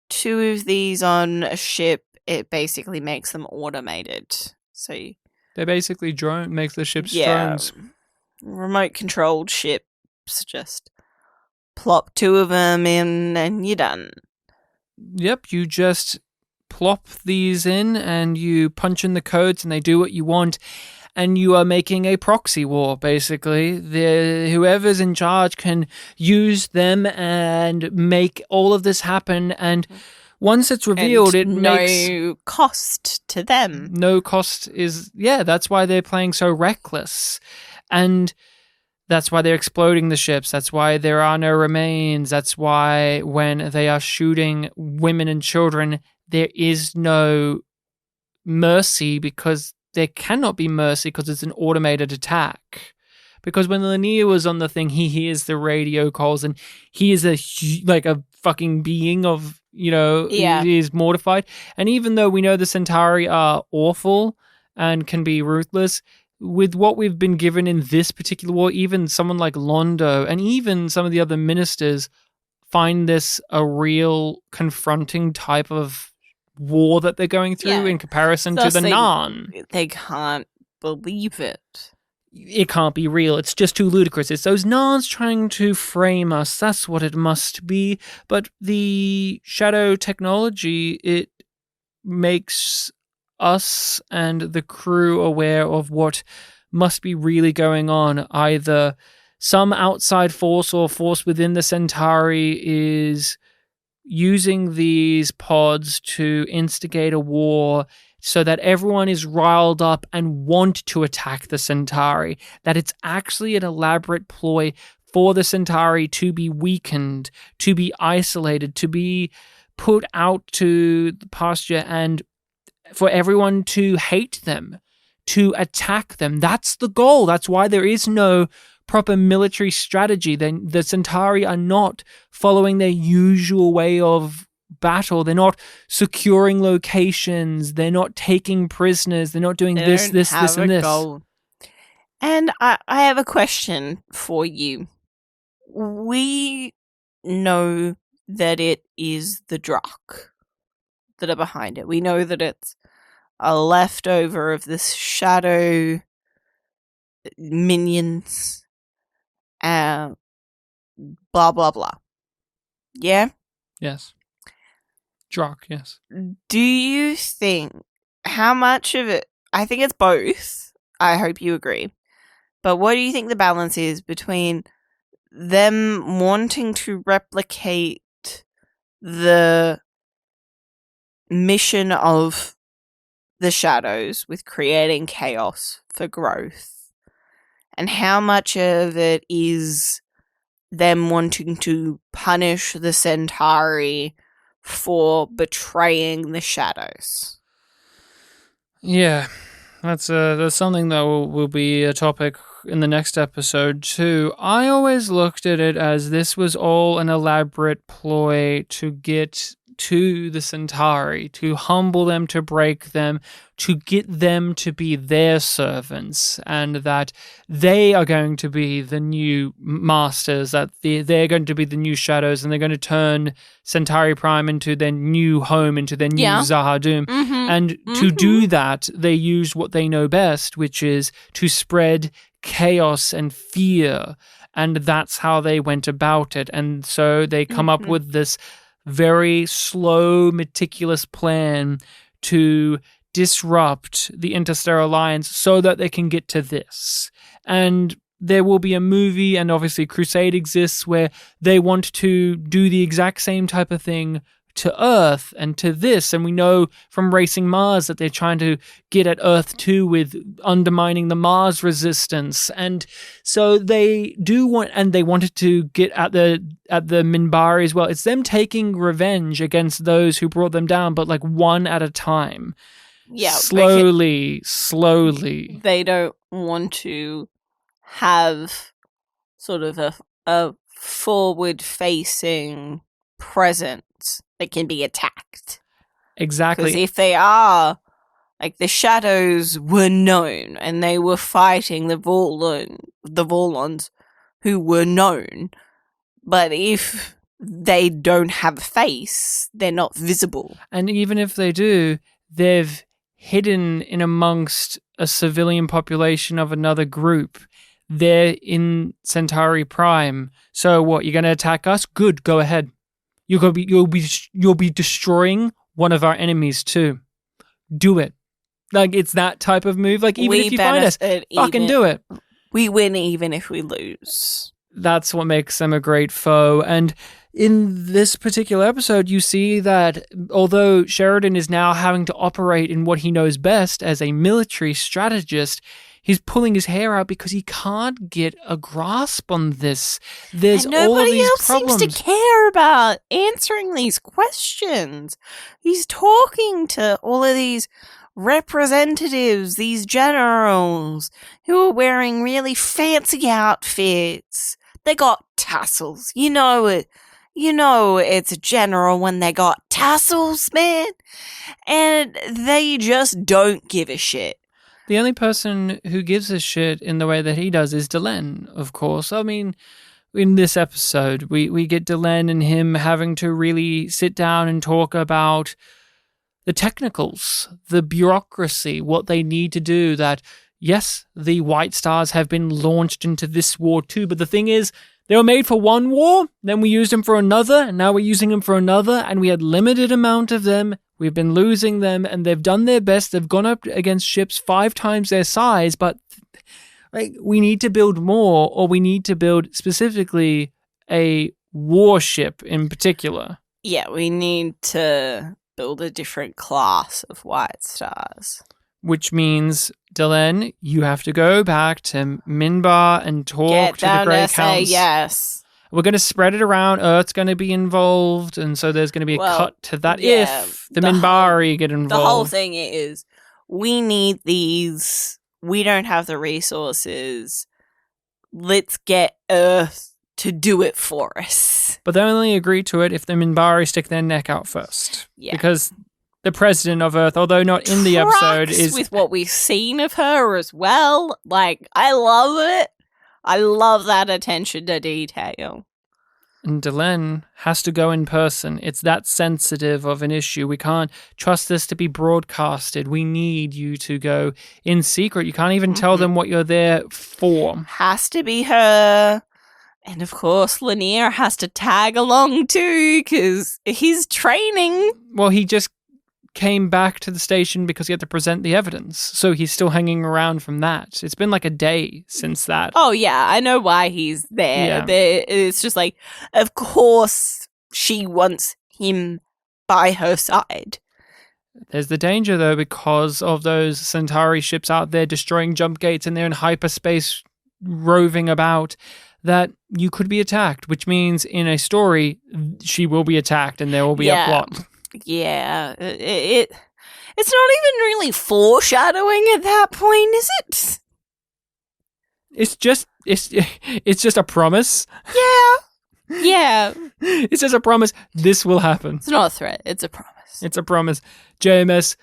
2 of these on a ship, it basically makes them automated. So they basically makes the ships drones. Remote controlled ships, just plop 2 of them in and you're done. Yep, you just plop these in and you punch in the codes and they do what you want. And you are making a proxy war, basically. Whoever's in charge can use them and make all of this happen. And once it's revealed, it makes no cost to them. No cost is, that's why they're playing so reckless. And that's why they're exploding the ships. That's why there are no remains. That's why when they are shooting women and children, there is no mercy because there cannot be mercy because it's an automated attack. Because when Lanier was on the thing, he hears the radio calls and he is a fucking being of, he is mortified. And even though we know the Centauri are awful and can be ruthless, with what we've been given in this particular war, even someone like Londo and even some of the other ministers find this a real confronting type of war that they're going through in comparison to the Narn. They can't believe it. It can't be real. It's just too ludicrous. It's those Narns trying to frame us. That's what it must be. But the shadow technology, it makes us and the crew aware of what must be really going on. Either some outside force or force within the Centauri is using these pods to instigate a war so that everyone is riled up and want to attack the Centauri, that it's actually an elaborate ploy for the Centauri to be weakened, to be isolated, to be put out to the pasture, and for everyone to hate them, to attack them. That's the goal. That's why there is no proper military strategy. Then the Centauri are not following their usual way of battle. They're not securing locations. They're not taking prisoners. They're not doing this, and this. Goal. And I have a question for you. We know that it is the Drakh that are behind it. We know that it's a leftover of this shadow minions, blah, blah, blah. Yeah? Yes. Drakh, yes. Do you think, how much of it, I think it's both, I hope you agree, but what do you think the balance is between them wanting to replicate the mission of the shadows with creating chaos for growth, and how much of it is them wanting to punish the Centauri for betraying the shadows? Yeah, that's something that will be a topic in the next episode too. I always looked at it as this was all an elaborate ploy to get to the Centauri, to humble them, to break them, to get them to be their servants, and that they are going to be the new masters, that they're going to be the new shadows, and they're going to turn Centauri Prime into their new home, into their new Zahadum. Mm-hmm. And to do that, they used what they know best, which is to spread chaos and fear, and that's how they went about it. And so they come up with this very slow, meticulous plan to disrupt the Interstellar Alliance so that they can get to this. And there will be a movie, and obviously Crusade exists, where they want to do the exact same type of thing to Earth and to this, and we know from Racing Mars that they're trying to get at Earth too with undermining the Mars resistance, and so they do want, and they wanted to get at the Mbryo as well. It's them taking revenge against those who brought them down, but like one at a time. Yeah, slowly. They don't want to have sort of a forward-facing presence that can be attacked. Exactly. Because if they are, like, the shadows were known, and they were fighting the Vorlons who were known, but if they don't have a face, they're not visible. And even if they do, they've hidden in amongst a civilian population of another group. They're in Centauri Prime. So what, you're going to attack us? Good, go ahead. You'll be destroying one of our enemies too. Do it. Like, it's that type of move. Like, even if you find us, fucking do it. We win even if we lose. That's what makes them a great foe. And in this particular episode, you see that although Sheridan is now having to operate in what he knows best as a military strategist, he's pulling his hair out because he can't get a grasp on this. There's and all of nobody these else problems. seems to care about answering these questions. He's talking to all of these representatives, these generals, who are wearing really fancy outfits. They got tassels. You know it. You know it's a general when they got tassels, man. And they just don't give a shit. The only person who gives a shit in the way that he does is Delenn, of course. I mean, in this episode, we get Delenn and him having to really sit down and talk about the technicals, the bureaucracy, what they need to do. That, yes, the White Stars have been launched into this war too, but the thing is, they were made for one war, then we used them for another, and now we're using them for another, and we had limited amount of them. We've been losing them, and they've done their best. They've gone up against ships 5 times their size, but like, we need to build more, or we need to build specifically a warship in particular. Yeah, we need to build a different class of white stars. Which means, Delenn, you have to go back to Minbar and talk to the Grey Council. Yes. We're going to spread it around. Earth's going to be involved, and so there's going to be a cut to that if the Minbari get involved. The whole thing is, we need these. We don't have the resources. Let's get Earth to do it for us. But they only agree to it if the Minbari stick their neck out first. Yeah. Because the president of Earth, although not in the episode, is with what we've seen of her as well. Like, I love it. I love that attention to detail. And Delenn has to go in person. It's that sensitive of an issue. We can't trust this to be broadcasted. We need you to go in secret. You can't even tell them what you're there for. Has to be her. And of course, Lanier has to tag along too, because he's training. Well, he just came back to the station because he had to present the evidence. So he's still hanging around from that. It's been like a day since that. Oh, yeah. I know why he's there. Yeah. But it's just like, of course, she wants him by her side. There's the danger, though, because of those Centauri ships out there destroying jump gates and they're in hyperspace roving about, that you could be attacked, which means in a story, she will be attacked and there will be a plot. Yeah, it's not even really foreshadowing at that point, is it? It's just a promise. Yeah. It's just a promise. This will happen. It's not a threat. It's a promise. It's a promise. JMS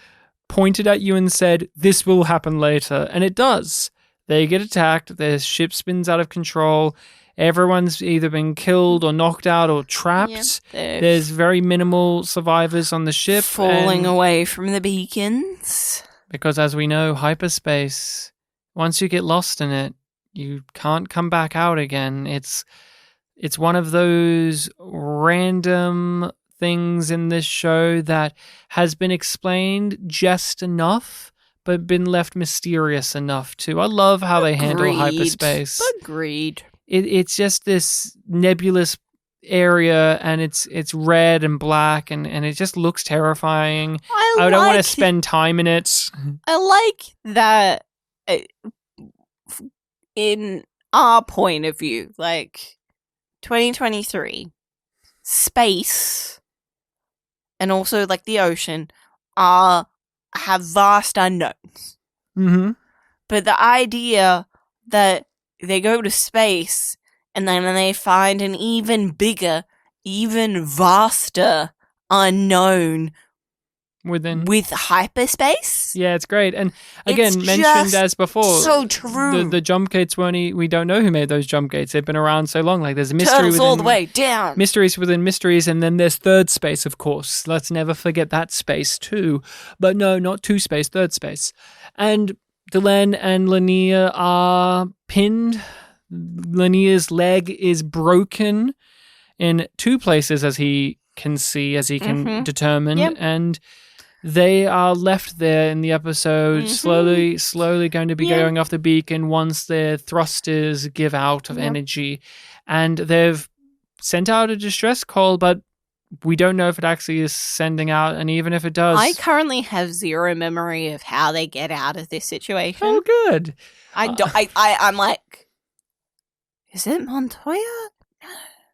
pointed at you and said, this will happen later. And it does. They get attacked. Their ship spins out of control. Everyone's either been killed or knocked out or trapped. Yep, there's very minimal survivors on the ship. Falling away from the beacons. Because as we know, hyperspace, once you get lost in it, you can't come back out again. It's one of those random things in this show that has been explained just enough, but been left mysterious enough too. I love how they handle hyperspace. Agreed. It's just this nebulous area, and it's red and black, and it just looks terrifying. I don't want to spend time in it. I like that in our point of view, like 2023, space and also like the ocean have vast unknowns. Mm-hmm. But the idea that they go to space and then they find an even bigger, even vaster unknown with hyperspace. Yeah, it's great. And again, mentioned as before, so true. The jump gates we don't know who made those jump gates. They've been around so long. Like there's a mystery Turtles all the way down. Mysteries within mysteries, and then there's third space, of course. Let's never forget that space too. But no, not two space, third space. And Delenn and Lanier are pinned. Lanier's leg is broken in two places, as he can see, as he can determine. Yep. And they are left there in the episode, slowly going to be going off the beacon once their thrusters give out of energy. And they've sent out a distress call, but we don't know if it actually is sending out. And even if it does... I currently have zero memory of how they get out of this situation. Oh, good. I'm like, is it Montoya?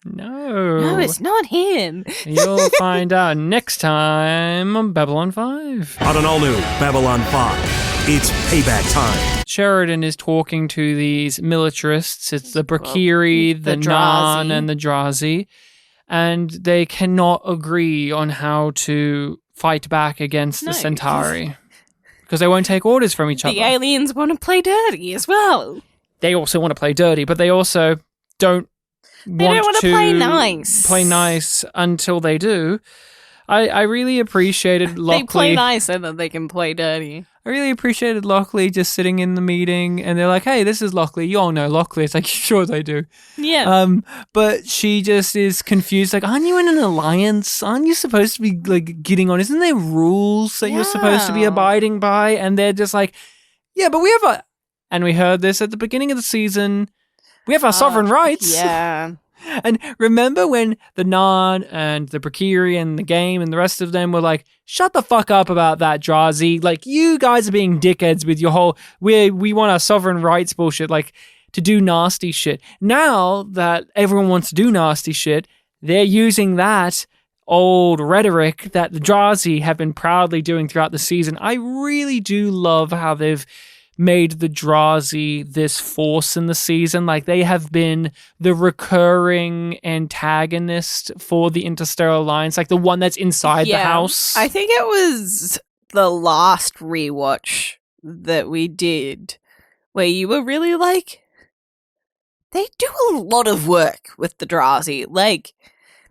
No, it's not him. You'll find out next time on Babylon 5. On an all-new Babylon 5, it's payback time. Sheridan is talking to these militarists. It's the Brakiri, the Nan, and the Drazi. And they cannot agree on how to fight back against the Centauri. Because they won't take orders from each other. The aliens want to play dirty as well. They also want to play dirty, but they also don't want to play nice until they do. I really appreciated Lockley. They play nice so that they can play dirty. I really appreciated Lockley just sitting in the meeting, and they're like, hey, this is Lockley. You all know Lockley. It's like, sure they do. Yeah. But she just is confused. Like, aren't you in an alliance? Aren't you supposed to be, like, getting on? Isn't there rules that you're supposed to be abiding by? And they're just like, yeah, but we have and we heard this at the beginning of the season. We have our sovereign rights. Yeah. And remember when the Narn and the Prekiri and the game and the rest of them were like, shut the fuck up about that, Drazi. Like, you guys are being dickheads with your whole, we want our sovereign rights bullshit, like, to do nasty shit. Now that everyone wants to do nasty shit, they're using that old rhetoric that the Drazi have been proudly doing throughout the season. I really do love how they've made the Drazi this force in the season. Like, they have been the recurring antagonist for the Interstellar Alliance, like the one that's inside the house. I think it was the last rewatch that we did where you were really like, they do a lot of work with the Drazi. Like,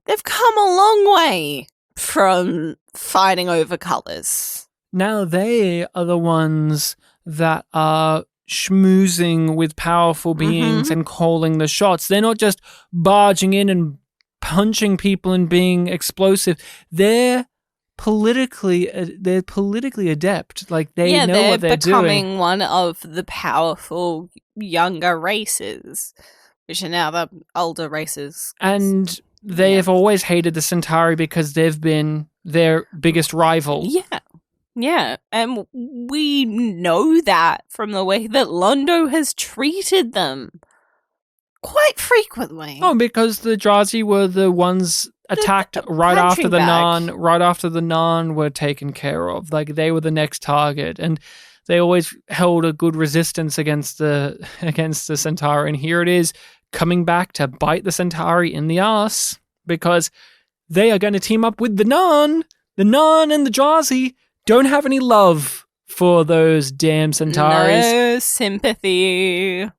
they've come a long way from fighting over colours. Now they are the ones that are schmoozing with powerful beings and calling the shots. They're not just barging in and punching people and being explosive. They're politically adept. Like, they know what they're doing. They're becoming one of the powerful younger races, which are now the older races. And they have always hated the Centauri because they've been their biggest rival. Yeah, and we know that from the way that Londo has treated them quite frequently. Oh, because the Drazi were the ones attacked right after the Narn were taken care of. Like, they were the next target, and they always held a good resistance against the Centauri. And here it is, coming back to bite the Centauri in the ass, because they are going to team up with the Narn. The Narn and the Drazi don't have any love for those damn Centauris. No sympathy.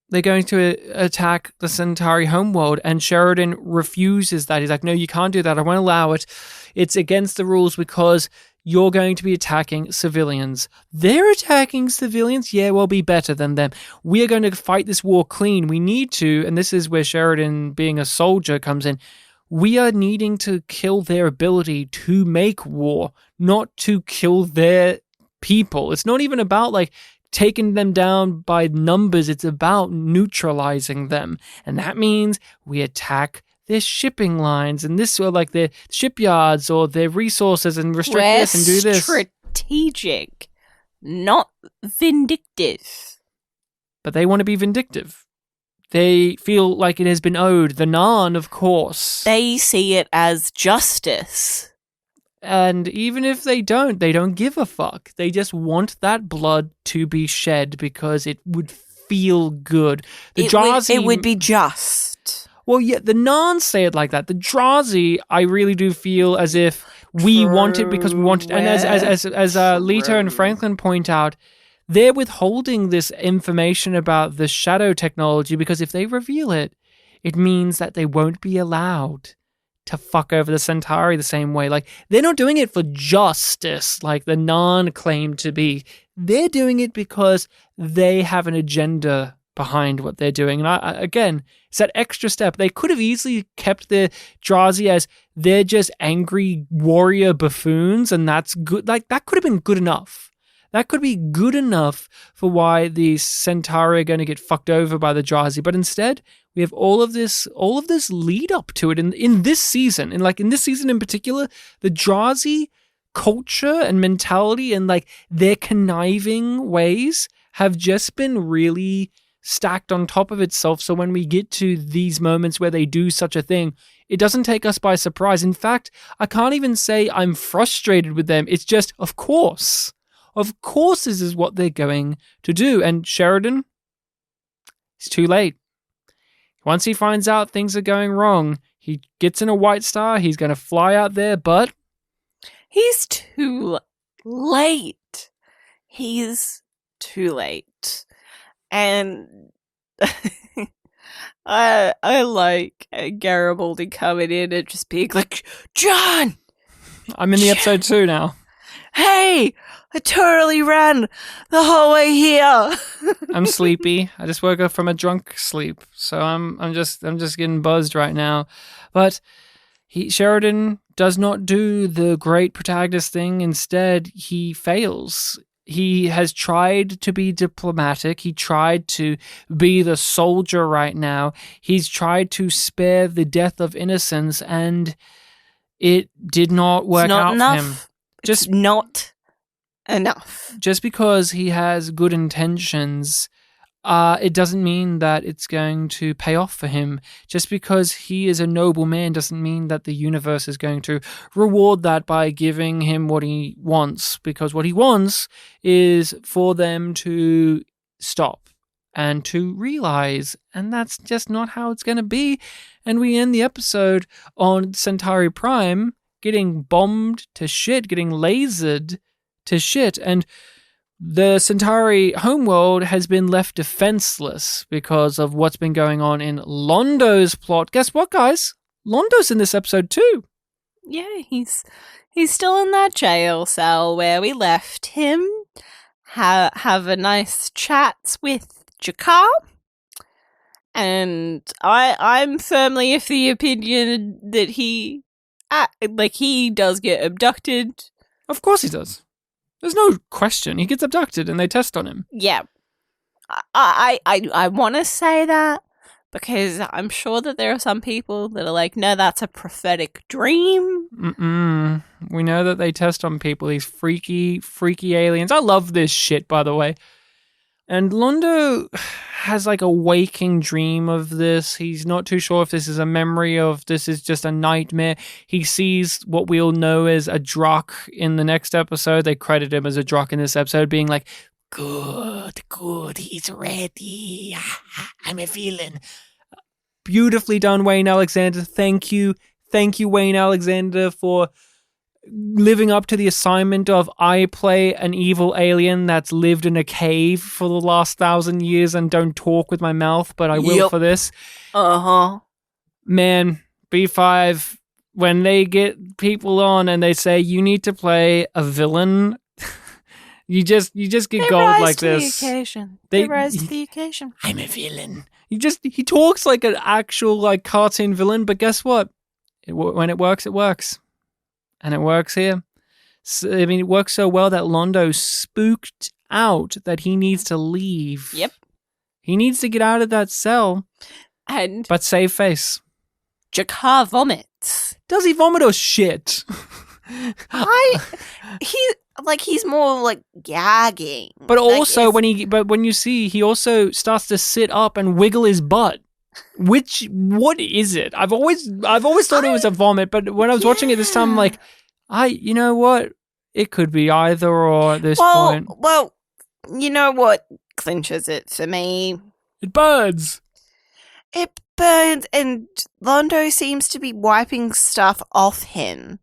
They're going to attack the Centauri homeworld, and Sheridan refuses that. He's like, no, you can't do that. I won't allow it. It's against the rules because you're going to be attacking civilians. They're attacking civilians? Yeah, we'll be better than them. We are going to fight this war clean. We need to, and this is where Sheridan, being a soldier, comes in. We are needing to kill their ability to make war, not to kill their people. It's not even about, like, taking them down by numbers. It's about neutralizing them. And that means we attack their shipping lines and this, or like their shipyards or their resources, and restrict this and do this. Strategic, not vindictive. But they want to be vindictive. They feel like it has been owed. The Narn, of course. They see it as justice. And even if they don't give a fuck. They just want that blood to be shed because it would feel good. It would be just. Well, yeah, the Narn say it like that. The Drazi, I really do feel as if we want it because we want it. And as Lita and Franklin point out, they're withholding this information about the shadow technology because if they reveal it, it means that they won't be allowed to fuck over the Centauri the same way. Like, they're not doing it for justice like the Narn claim to be. They're doing it because they have an agenda behind what they're doing. And again, it's that extra step. They could have easily kept the Drazi as they're just angry warrior buffoons, and that's good. Like, that could have been good enough. That could be good enough for why the Centauri are going to get fucked over by the Drazi. But instead, we have all of this lead up to it in this season. And like in this season in particular, the Drazi culture and mentality and like their conniving ways have just been really stacked on top of itself. So when we get to these moments where they do such a thing, it doesn't take us by surprise. In fact, I can't even say I'm frustrated with them. It's just, of course this is what they're going to do. And Sheridan, it's too late. Once he finds out things are going wrong, he gets in a White Star, he's going to fly out there, but he's too late. He's too late. And I like Garibaldi coming in and just being like, John! I'm in the episode 2 now. Hey! I totally ran the whole way here. I'm sleepy. I just woke up from a drunk sleep, so I'm just getting buzzed right now. But Sheridan does not do the great protagonist thing. Instead, he fails. he has tried to be diplomatic. He tried to be the soldier right now. He's tried to spare the death of innocents, and it did not work out for him. Just not enough. Just because he has good intentions, it doesn't mean that it's going to pay off for him. Just because he is a noble man doesn't mean that the universe is going to reward that by giving him what he wants, because what he wants is for them to stop and to realize, and that's just not how it's going to be. And we end the episode on Centauri Prime getting bombed to shit, getting lasered to shit, and the Centauri homeworld has been left defenseless because of what's been going on in Londo's plot. Guess what, guys? Londo's in this episode too. Yeah, he's still in that jail cell where we left him. Have a nice chat with G'Kar. And I'm firmly of the opinion that he does get abducted. Of course he does. There's no question. He gets abducted and they test on him. Yeah. I want to say that because I'm sure that there are some people that are like, no, that's a prophetic dream. We know that they test on people, these freaky aliens. I love this shit, by the way. And Londo has like a waking dream of this. He's not too sure if this is a memory of this is just a nightmare. He sees what we'll know as a Drock in the next episode. They credit him as a Drock in this episode, being like, good, he's ready. I'm a villain. Beautifully done, Wayne Alexander. Thank you, Wayne Alexander, for living up to the assignment of I play an evil alien that's lived in a cave for the last 1,000 years and don't talk with my mouth, but I will for this. Man, B5, when they get people on and they say you need to play a villain, you just get gold like this. They rise to the occasion. I'm a villain. He talks like an actual like cartoon villain, but guess what? When it works, it works. And it works here. So, I mean, it works so well that Londo spooked out that he needs to leave. Yep. He needs to get out of that cell. But save face. G'Kar vomits. Does he vomit or shit? He's more like gagging. But also when you see, he also starts to sit up and wiggle his butt. What is it? I've always thought it was a vomit, but when I was watching it this time, I'm like, you know what? It could be either or at this point. Well, you know what clinches it for me? It burns. It burns, and Londo seems to be wiping stuff off him.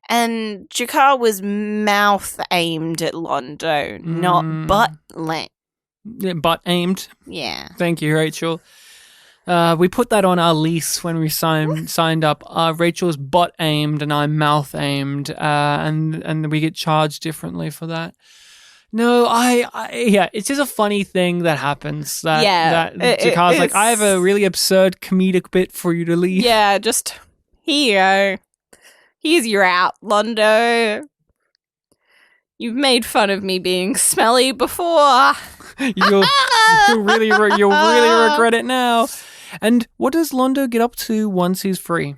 And G'Kar was mouth aimed at Londo, not butt butt aimed. Yeah. Thank you, Rachel. We put that on our lease when we signed up. Rachel's butt aimed and I'm mouth aimed, and we get charged differently for that. No, it's just a funny thing that happens. That G'Kar's like, I have a really absurd comedic bit for you to leave. Yeah, just here. Here's your out, Londo. You've made fun of me being smelly before. You'll really regret it now. And what does Londo get up to once he's free?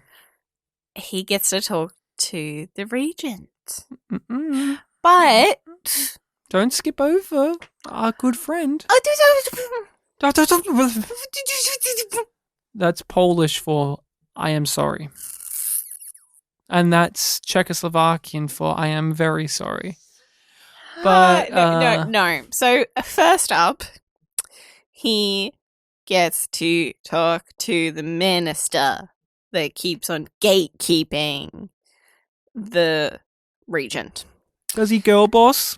He gets to talk to the regent. But don't skip over our good friend. That's Polish for I am sorry. And that's Czechoslovakian for I am very sorry. But no. So first up, he gets to talk to the minister that keeps on gatekeeping the regent. Does he girl boss?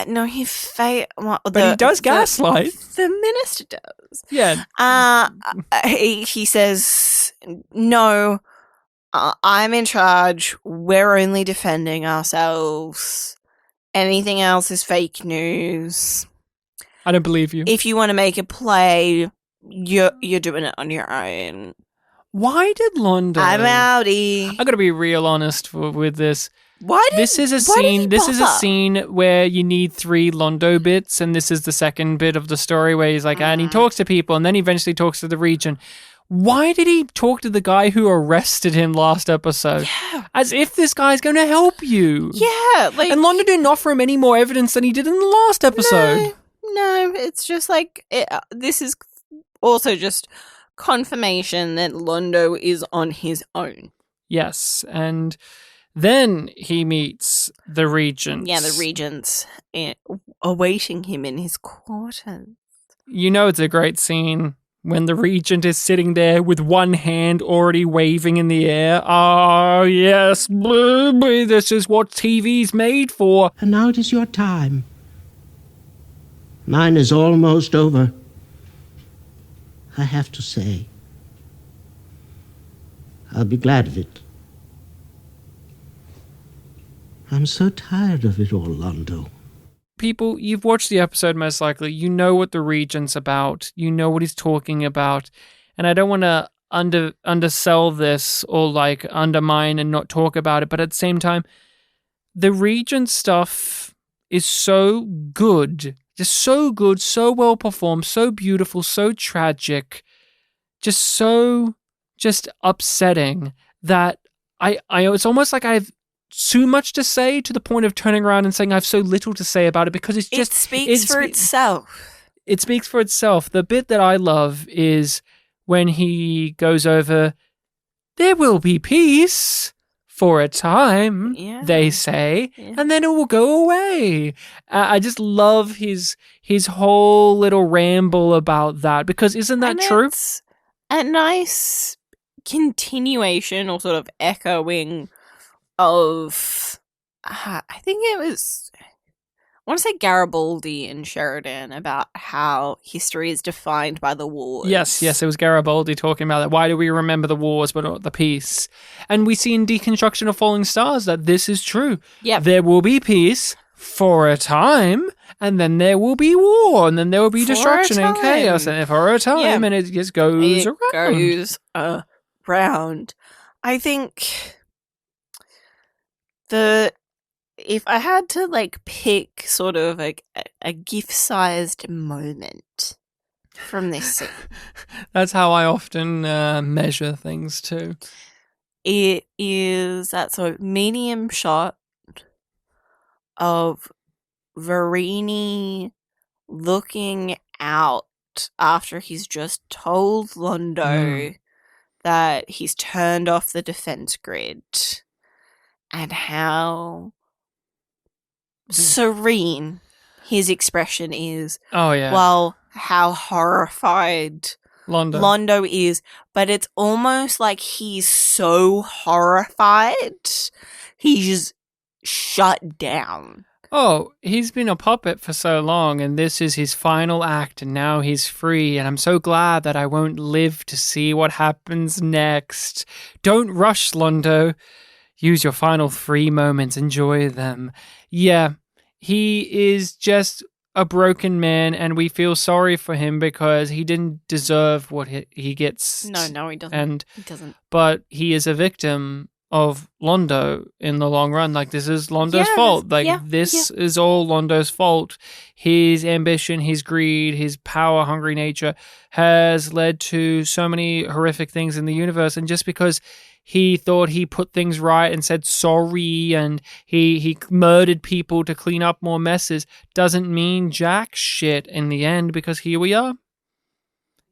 No, he but he does gaslight. The minister does. Yeah. He says, no, I'm in charge. We're only defending ourselves. Anything else is fake news. I don't believe you. If you want to make a play, you're doing it on your own. Why did Londo... I'm outie. I gotta be real honest with this. This is a scene where you need 3 Londo bits, and this is the second bit of the story where he's like, and he talks to people, and then he eventually talks to the region. Why did he talk to the guy who arrested him last episode? Yeah. As if this guy's going to help you. Yeah. And Londo didn't offer him any more evidence than he did in the last episode. No, it's just like, this is also just confirmation that Londo is on his own. Yes, and then he meets the regents. Yeah, the regents awaiting him in his quarters. You know it's a great scene when the regent is sitting there with one hand already waving in the air. Oh, yes, this is what TV's made for. And now it is your time. Mine is almost over. I have to say, I'll be glad of it. I'm so tired of it all, Londo. People, you've watched the episode most likely. You know what the regent's about. You know what he's talking about. And I don't want to undersell this or like undermine and not talk about it. But at the same time, the regent stuff is so good. Just so good, so well performed, so beautiful, so tragic. Just upsetting that I it's almost like I've too much to say to the point of turning around and saying I have so little to say about it because it speaks for itself. It speaks for itself. The bit that I love is when he goes over, there will be peace for a time, they say, and then it will go away. I just love his whole little ramble about that because isn't that true? It's a nice continuation or sort of echoing of, I think it was, I want to say Garibaldi and Sheridan about how history is defined by the wars. Yes, it was Garibaldi talking about that. Why do we remember the wars but not the peace? And we see in Deconstruction of Falling Stars that this is true. Yeah. There will be peace for a time, and then there will be war, and then there will be destruction and chaos, and for a time, and it just goes around. I think if I had to like pick sort of like a gift-sized moment from this scene, that's how I often measure things too. It is that sort of medium shot of Verini looking out after he's just told Londo that he's turned off the defense grid. And how serene his expression is. Oh, yeah. While how horrified Londo is. But it's almost like he's so horrified, he's just shut down. Oh, he's been a puppet for so long, and this is his final act, and now he's free, and I'm so glad that I won't live to see what happens next. Don't rush, Londo. Use your final 3 moments. Enjoy them. Yeah, he is just a broken man, and we feel sorry for him because he didn't deserve what he gets. No, he doesn't. He doesn't. But he is a victim of Londo in the long run. Like, this is Londo's fault. This is all Londo's fault. His ambition, his greed, his power-hungry nature has led to so many horrific things in the universe, and just because he thought he put things right and said sorry and he murdered people to clean up more messes doesn't mean jack shit in the end, because here we are.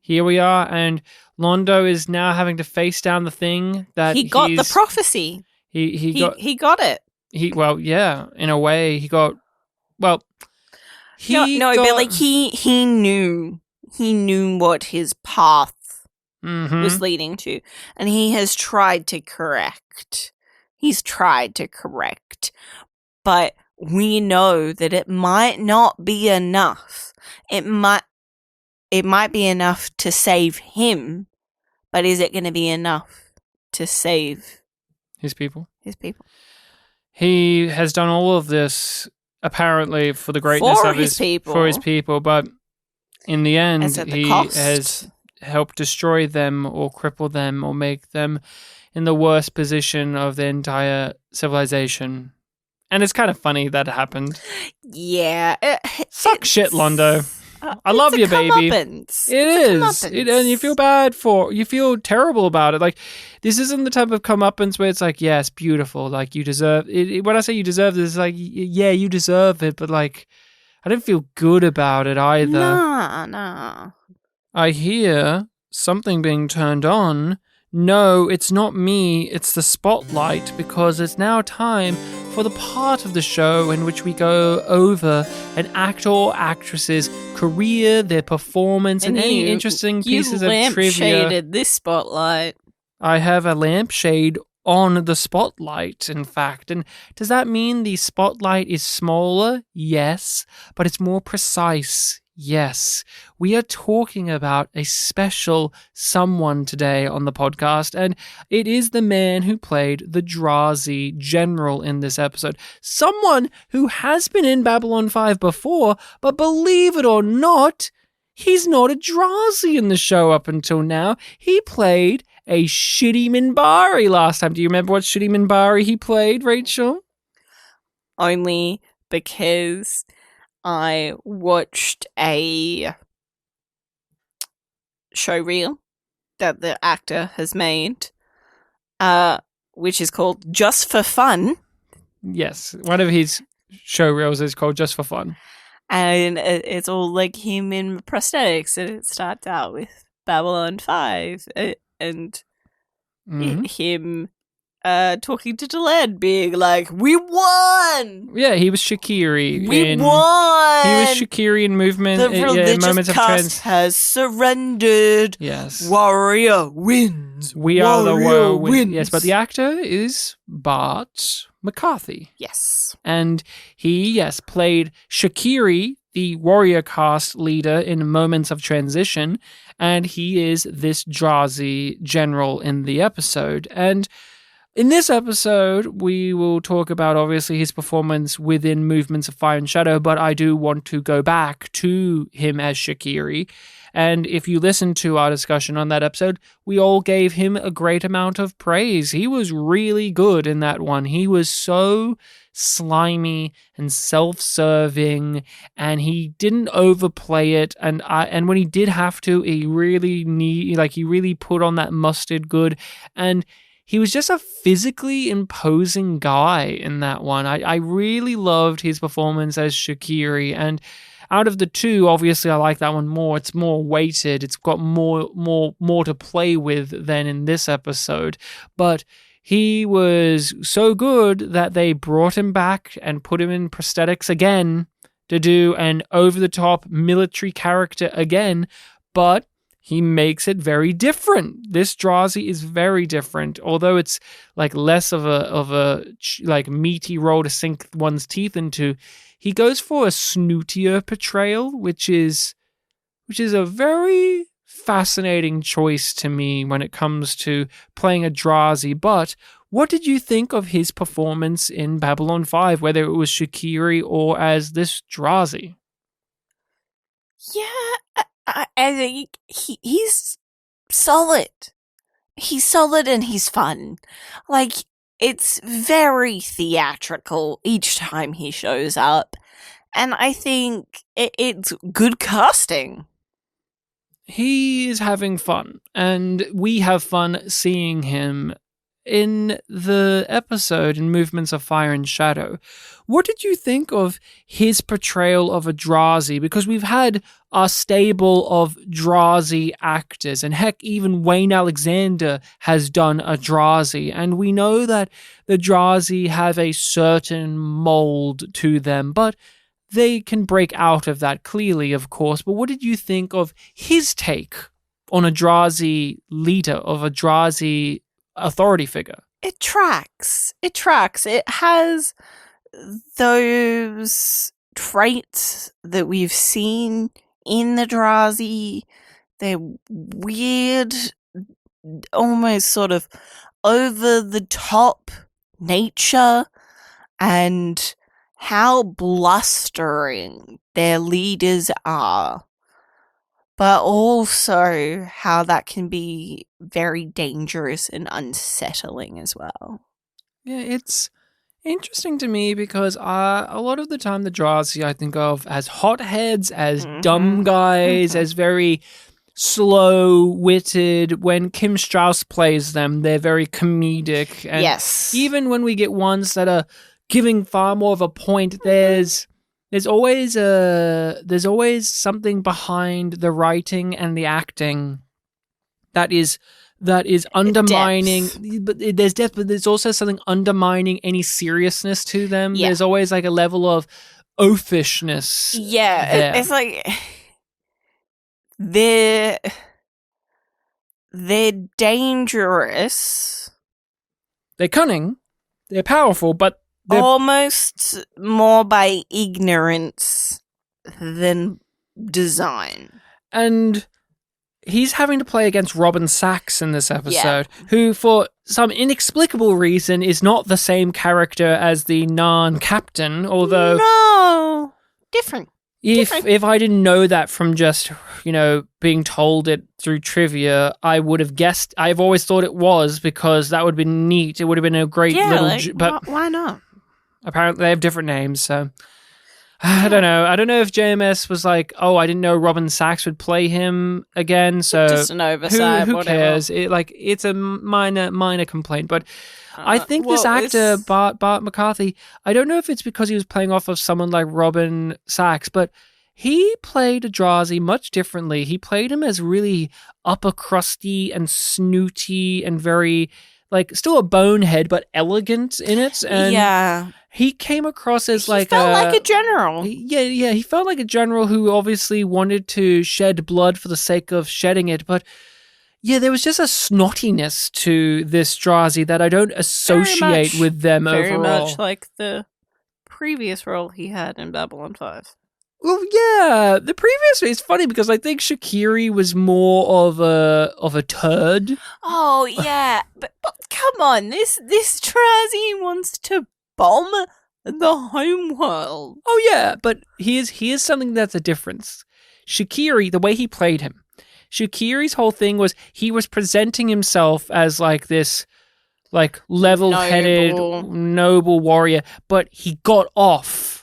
And Londo is now having to face down the thing that he got the prophecy. He got it. In a way he got, but like he knew what his path was leading to, and he has tried to correct. But we know that it might not be enough. It might be enough to save him, but is it going to be enough to save his people? He has done all of this apparently for the greatness of his people, but in the end he has help destroy them or cripple them or make them in the worst position of the entire civilization And it's kind of funny that it happened. Yeah. Suck shit, Londo. I love you, baby. It is. And you feel you feel terrible about it. Like, this isn't the type of comeuppance where it's like, yes, beautiful. Like, you deserve it. When I say you deserve this, it's like, yeah, you deserve it. But, like, I don't feel good about it either. Nah. I hear something being turned on. No, it's not me, it's the spotlight, because it's now time for the part of the show in which we go over an actor or actress's career, their performance, and any interesting pieces of trivia. You lampshaded this spotlight. I have a lampshade on the spotlight, in fact. And does that mean the spotlight is smaller? Yes. But it's more precise. Yes, we are talking about a special someone today on the podcast, and it is the man who played the Drazi general in this episode. Someone who has been in Babylon 5 before, but believe it or not, he's not a Drazi in the show up until now. He played a shitty Mbryo last time. Do you remember what shitty Mbryo he played, Rachel? Only because I watched a show reel that the actor has made, which is called Just for Fun. Yes, one of his show reels is called Just for Fun. And it's all like him in prosthetics, and it starts out with Babylon 5 and him talking to Delenn, being like, "We won!" Yeah, he was Shakiri. We won! He was Shakiri in movement. The religious moments cast has surrendered. Yes. Warrior wins. We are the warrior wins. Yes, but the actor is Bart McCarthy. Yes. And he, played Shakiri, the warrior caste leader in Moments of Transition, and he is this Drazi general in the episode. And in this episode, we will talk about, obviously, his performance within Movements of Fire and Shadow, but I do want to go back to him as Shakiri. And if you listen to our discussion on that episode, we all gave him a great amount of praise. He was really good in that one. He was so slimy and self-serving, and he didn't overplay it. And when he did have to, he really put on that mustard good. And he was just a physically imposing guy in that one. I really loved his performance as Shakiri, and out of the two, obviously I like that one more. It's more weighted. It's got more to play with than in this episode. But he was so good that they brought him back and put him in prosthetics again to do an over-the-top military character again, but he makes it very different. This Drazi is very different. Although it's like less of a like meaty role to sink one's teeth into, he goes for a snootier portrayal, which is a very fascinating choice to me when it comes to playing a Drazi. But what did you think of his performance in Babylon 5, whether it was Shakiri or as this Drazi? Yeah, I think he's solid. He's solid and he's fun. Like, it's very theatrical each time he shows up. And I think it's good casting. He is having fun, and we have fun seeing him in the episode in Movements of Fire and Shadow. What did you think of his portrayal of a Drazi? Because we've had our stable of Drazi actors, and heck, even Wayne Alexander has done a Drazi, and we know that the Drazi have a certain mold to them, but they can break out of that clearly, of course. But what did you think of his take on a Drazi leader, of a Drazi authority figure? It tracks. It has those traits that we've seen in the Drazi. They're weird, almost sort of over the top nature, and how blustering their leaders are, but also how that can be very dangerous and unsettling as well. Yeah, Interesting to me because a lot of the time the Drazi I think of as hotheads, as dumb guys, as very slow-witted. When Kim Strauss plays them, they're very comedic. And yes. Even when we get ones that are giving far more of a point, there's always something behind the writing and the acting that is undermining depth. But there's depth, but there's also something undermining any seriousness to them. Yeah. There's always like a level of oafishness. Yeah, it's like they're dangerous. They're cunning. They're powerful, but they're almost more by ignorance than design. And he's having to play against Robin Sachs in this episode, who, for some inexplicable reason, is not the same character as the Narn captain, although... No! Different. If I didn't know that from just, being told it through trivia, I would have guessed. I've always thought it was, because that would have been neat. It would have been a great little... but why not? Apparently they have different names, so... I don't know. I don't know if JMS was like, oh, I didn't know Robin Sachs would play him again. So just an oversight. Who cares? It's a minor complaint. But I think this actor, Bart McCarthy, I don't know if it's because he was playing off of someone like Robin Sachs, but he played Drazi much differently. He played him as really upper crusty and snooty and very, still a bonehead, but elegant in it. And he came across as he felt like a general. Yeah, he felt like a general who obviously wanted to shed blood for the sake of shedding it. But yeah, there was just a snottiness to this Drazi that I don't associate with them overall. Very much like the previous role he had in Babylon 5. Well, yeah, the previous is funny because I think Shaqiri was more of a turd. Oh yeah, but come on, this Drazi wants to bomb the home world. Oh yeah, but here's something that's a difference. Shaqiri, the way he played him, Shaqiri's whole thing was he was presenting himself as this level-headed, noble warrior, but he got off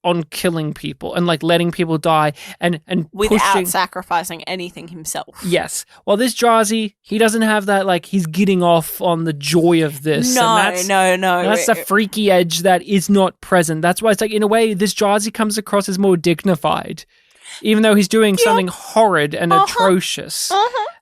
on killing people and letting people die and without sacrificing anything himself. Yes. Well, this Drazi, he doesn't have that, he's getting off on the joy of this. No. That's the freaky edge that is not present. That's why it's in a way, this Drazi comes across as more dignified, even though he's doing something horrid and atrocious.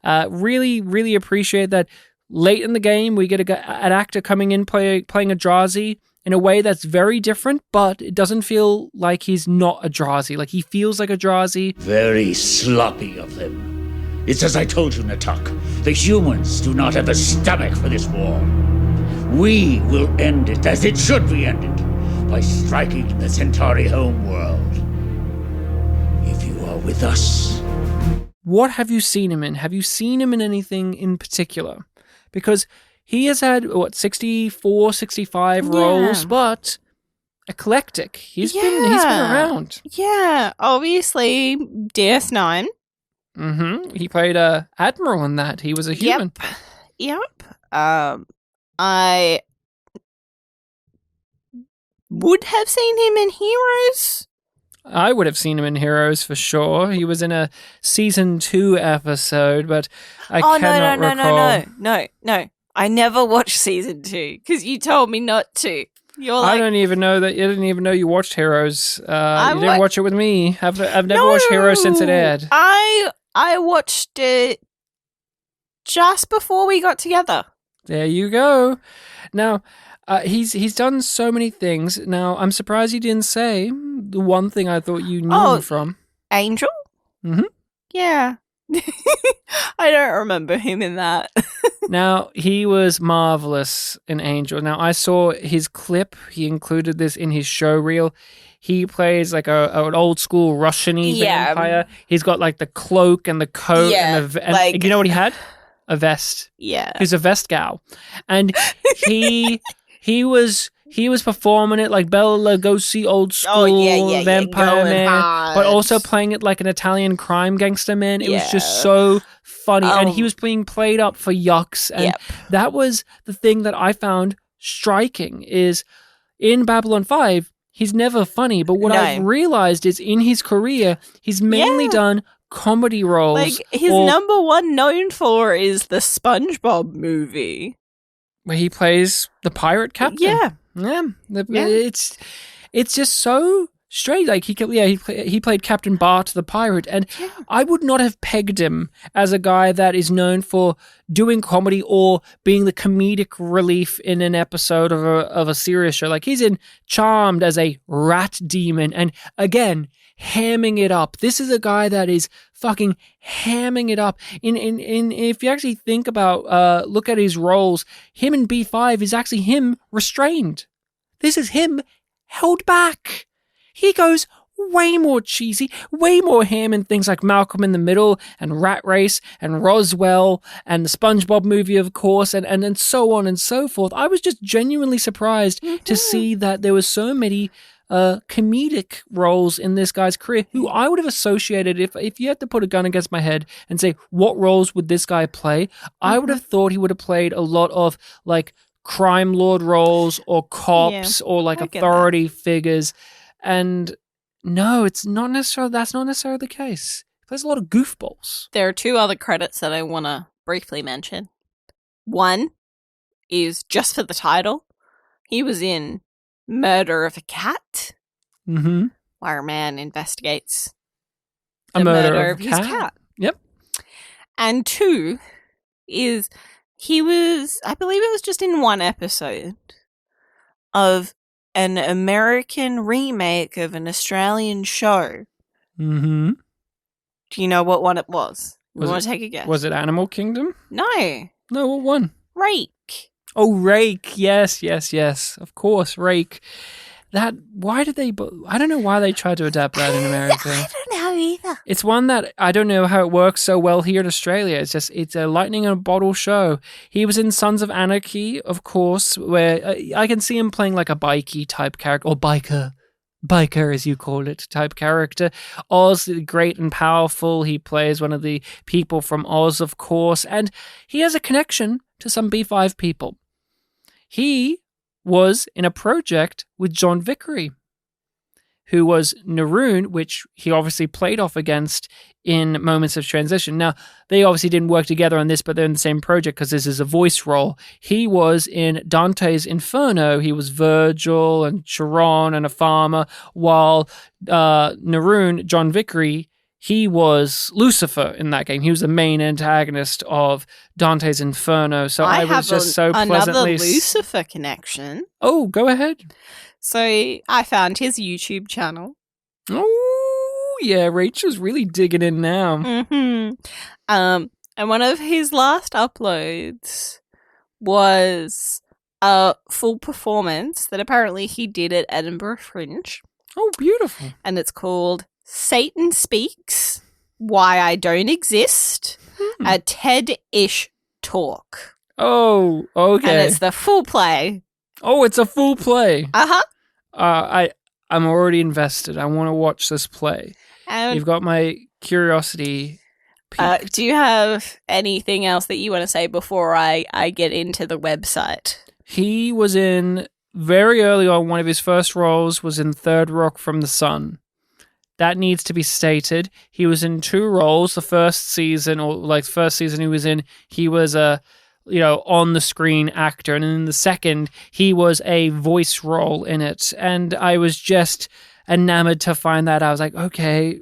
Really, really appreciate that late in the game, we get an actor coming in playing a Drazi in a way that's very different, but it doesn't feel like he's not a Drazi. He feels like a Drazi. Very sloppy of them. It's as I told you, Natak. The humans do not have a stomach for this war. We will end it as it should be ended, by striking the Centauri homeworld. If you are with us. What have you seen him in? Have you seen him in anything in particular? Because he has had, 64, 65 roles, but eclectic. He's been around. Yeah, obviously DS9. Mm-hmm. He played Admiral in that. He was a human. Yep. I would have seen him in Heroes. I would have seen him in Heroes for sure. He was in a season 2 episode, but I cannot recall. No. I never watched season 2 because you told me not to. I don't even know that. You didn't even know you watched Heroes. You didn't watch it with me. I've never watched Heroes since it aired. I watched it just before we got together. There you go. Now, he's done so many things. Now, I'm surprised you didn't say the one thing I thought you knew him from. Angel? Mm-hmm. Yeah. I don't remember him in that. Now, he was marvelous in Angel. Now, I saw his clip. He included this in his show reel. He plays an old school Russian-y vampire. He's got the cloak and the coat and you know what he had? A vest. Yeah. He's a vest gal. And he was performing it like Bela Lugosi, old school vampire man, but also playing it like an Italian crime gangster man. It was just so funny. And he was being played up for yucks. And that was the thing that I found striking is, in Babylon 5, he's never funny. But what I've realized is in his career, he's mainly done comedy roles. Like, his number one known for is the SpongeBob movie, where he plays the pirate captain. It's just so straight. Like, he played Captain Bart the pirate, and I would not have pegged him as a guy that is known for doing comedy or being the comedic relief in an episode of a serious show. Like, he's in Charmed as a rat demon, and again, hamming it up. This is a guy that is fucking hamming it up. In if you actually think about, look at his roles, him in B5 is actually him restrained. This is him held back. He goes way more cheesy, way more ham in things like Malcolm in the Middle and Rat Race and Roswell and the SpongeBob movie, of course, and so on and so forth. I was just genuinely surprised to see that there were so many comedic roles in this guy's career who I would have associated, if you had to put a gun against my head and say, what roles would this guy play? I would have thought he would have played a lot of like crime lord roles or cops or like authority figures. And no, that's not necessarily the case. He plays a lot of goofballs. There are two other credits that I want to briefly mention. One is just for the title. He was in Murder of a Cat, where a man investigates the murder of his cat. Yep. And two is he was, I believe it was just in one episode of an American remake of an Australian show. Do you know what one it was? You want to take a guess? Was it Animal Kingdom? No. No, what one? Rake. Oh, Rake. Yes. Of course, Rake. Why did they, I don't know why they tried to adapt that in America. I don't know either. It's one that I don't know how it works so well here in Australia. It's a lightning in a bottle show. He was in Sons of Anarchy, of course, where I can see him playing like a bikey type character, or biker as you call it, type character. Oz, the Great and Powerful, he plays one of the people from Oz, of course, and he has a connection to some B5 people. He was in a project with John Vickery, who was Naroon, which he obviously played off against in Moments of Transition. Now, they obviously didn't work together on this, but they're in the same project because this is a voice role. He was in Dante's Inferno. He was Virgil and Chiron and a farmer, while Naroon, John Vickery, he was Lucifer in that game. He was the main antagonist of Dante's Inferno. So I was just so pleasantly... another Lucifer connection. Oh, go ahead. So I found his YouTube channel. Oh, yeah. Rachel's really digging in now. And one of his last uploads was a full performance that apparently he did at Edinburgh Fringe. Oh, beautiful. And it's called Satan Speaks, Why I Don't Exist, a TED-ish talk. Oh, okay. And it's the full play. Oh, it's a full play. Uh-huh. I'm already invested. I want to watch this play. You've got my curiosity peaked. Do you have anything else that you want to say before I get into the website? He was in, very early on, one of his first roles was in Third Rock from the Sun. That needs to be stated. He was in two roles. The first season he was in, he was a on-the-screen actor. And in the second, he was a voice role in it. And I was just enamored to find that. I was like, okay,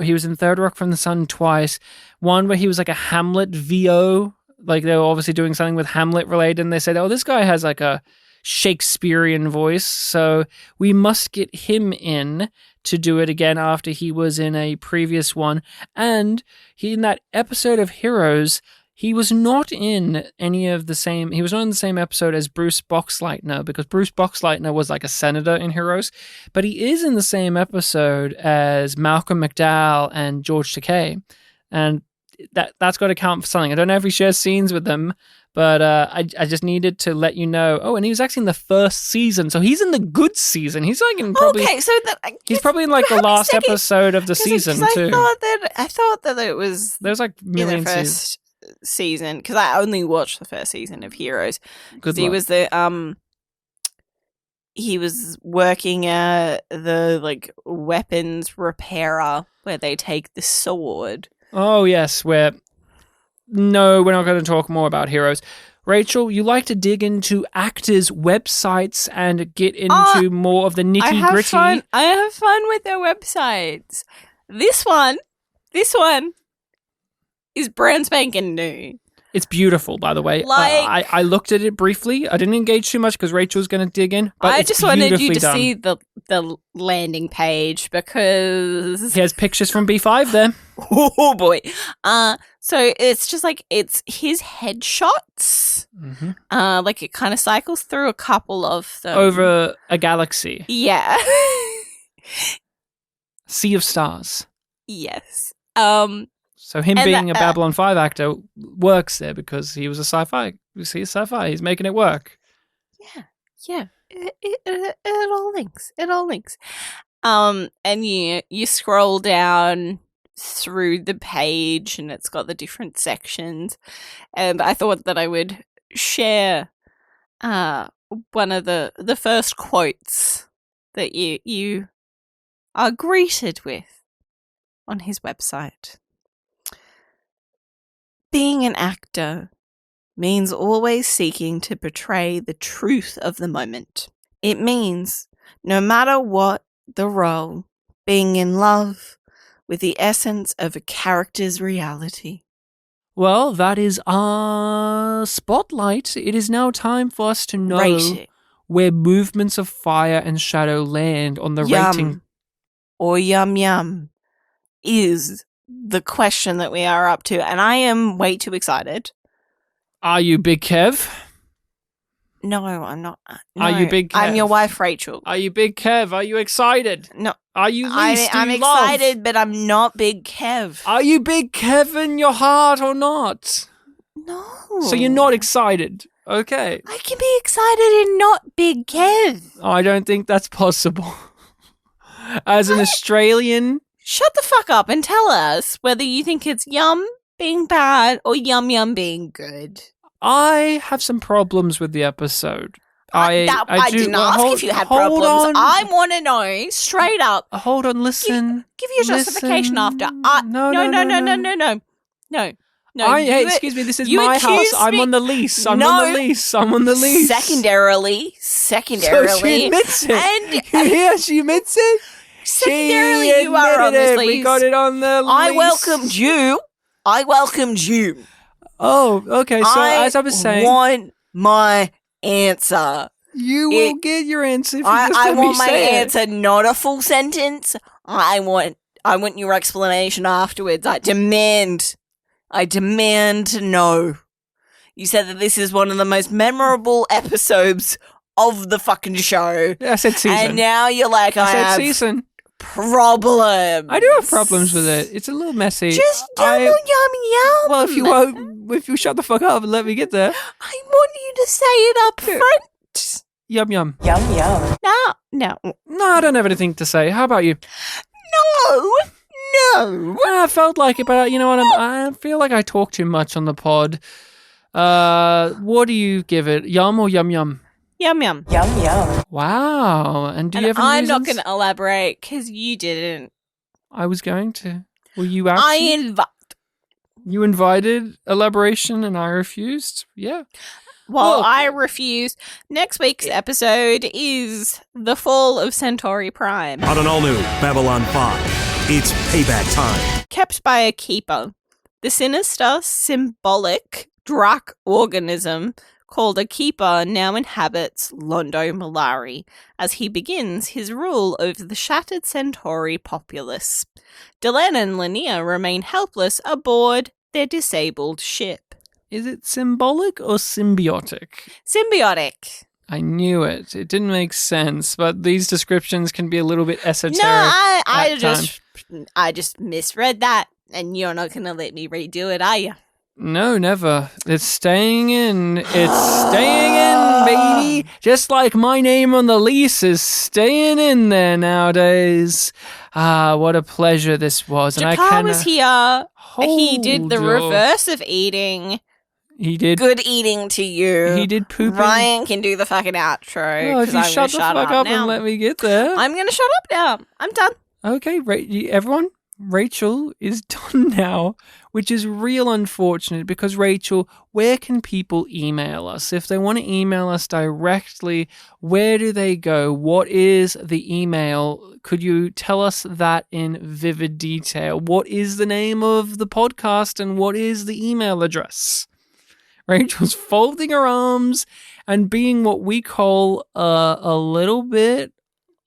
he was in Third Rock from the Sun twice. One where he was like a Hamlet VO. Like they were obviously doing something with Hamlet related. And they said, oh, this guy has like a Shakespearean voice. So we must get him in to do it again after he was in a previous one. And in that episode of Heroes, he was not in he was not in the same episode as Bruce Boxleitner, because Bruce Boxleitner was like a senator in Heroes, but he is in the same episode as Malcolm McDowell and George Takei. And that's got to count for something. I don't know if he shares scenes with them, but I just needed to let you know. Oh, and he was actually in the first season, so he's in the good season. He's like in probably he's probably in like the last episode of the season too. I thought that it was there's like million seasons. Season, because I only watched the first season of Heroes. Good he luck. was the he was working at the weapons repairer where they take the sword. Oh, yes, No, we're not going to talk more about heroes. Rachel, you like to dig into actors' websites and get into more of the nitty-gritty. I have fun with their websites. This one is brand spanking new. It's beautiful, by the way. I looked at it briefly. I didn't engage too much because Rachel's going to dig in. But I just wanted you to done. see the landing page because He has pictures from B5 there. oh boy. So it's just it's his headshots. Mm-hmm. It kind of cycles through a couple of them Over a galaxy. Yeah. Sea of stars. Yes. So him being a Babylon 5 actor works there because he was a sci-fi. You see, sci-fi. He's making it work. Yeah. It all links. It all links. And you scroll down through the page and it's got the different sections. And I thought that I would share one of the first quotes that you are greeted with on his website. Being an actor means always seeking to portray the truth of the moment. It means, no matter what the role, being in love with the essence of a character's reality. Well, that is our spotlight. It is now time for us to know Rating. where movements of fire and shadow land on the rating. Or yum yum is the question that we are up to, and I am way too excited. Are you Big Kev? No, I'm not. No, Are you Big Kev? I'm your wife, Rachel. Are you Big Kev? Are you excited? No. Are you Lise? I'm excited, but I'm not Big Kev. Are you Big Kev in your heart or not? No. So you're not excited. Okay. I can be excited and not Big Kev. I don't think that's possible. As an Australian... Shut the fuck up and tell us whether you think it's Yum being bad or Yum Yum being good. I have some problems with the episode. I didn't ask if you had problems. On. I want to know straight up. Hold on, listen. Give your justification after. No. Hey, excuse me, this is my house. I'm on the lease. I'm on the lease. Secondarily. So she admits it. And she admits it. Secondarily, you are on this lease. We got it on the lease. I welcomed you. Oh, okay. So as I was saying, I want my answer. You will get your answer. If you I want my answer, not a full sentence. I want your explanation afterwards. I demand to know. You said that this is one of the most memorable episodes of the fucking show. I said season. And now you're like, I have season. Problems. I do have problems with it. It's a little messy. Just yum yum. Well, if you shut the fuck up and let me get there. I want you to say it up front. Yum yum. Yum yum. No. No, I don't have anything to say. How about you? No. I felt like it, but you know what? I feel like I talk too much on the pod. What do you give it? Yum or yum yum? Yum yum. Yum yum. Wow. And do you have any I'm reasons? not going to elaborate because you didn't. I was going to. Were you actually? You invited elaboration and I refused? Yeah. Well, I refuse. Next week's episode is The Fall of Centauri Prime. On an all-new Babylon 5, it's payback time. Kept by a keeper. The sinister, symbolic Drak organism called a keeper now inhabits Londo Mollari as he begins his rule over the shattered Centauri populace. Delenn and Linnea remain helpless aboard their disabled ship. Is it symbolic or symbiotic? Symbiotic. I knew it. It didn't make sense, but these descriptions can be a little bit esoteric. No, I just misread that, and you're not going to let me redo it, are you? No, never. It's staying in. It's staying in, baby. Just like my name on the lease is staying in there nowadays. Ah, what a pleasure this was. Jakar was here. He did the reverse of eating He did. Good eating to you. He did pooping. Ryan can do the fucking outro. Oh, if you shut the fuck up now. and let me get there. I'm going to shut up now. I'm done. Okay, everyone, Rachel is done now, which is real unfortunate because, Rachel, where can people email us? If they want to email us directly, where do they go? What is the email? Could you tell us that in vivid detail? What is the name of the podcast and what is the email address? Rachel's folding her arms and being what we call a little bit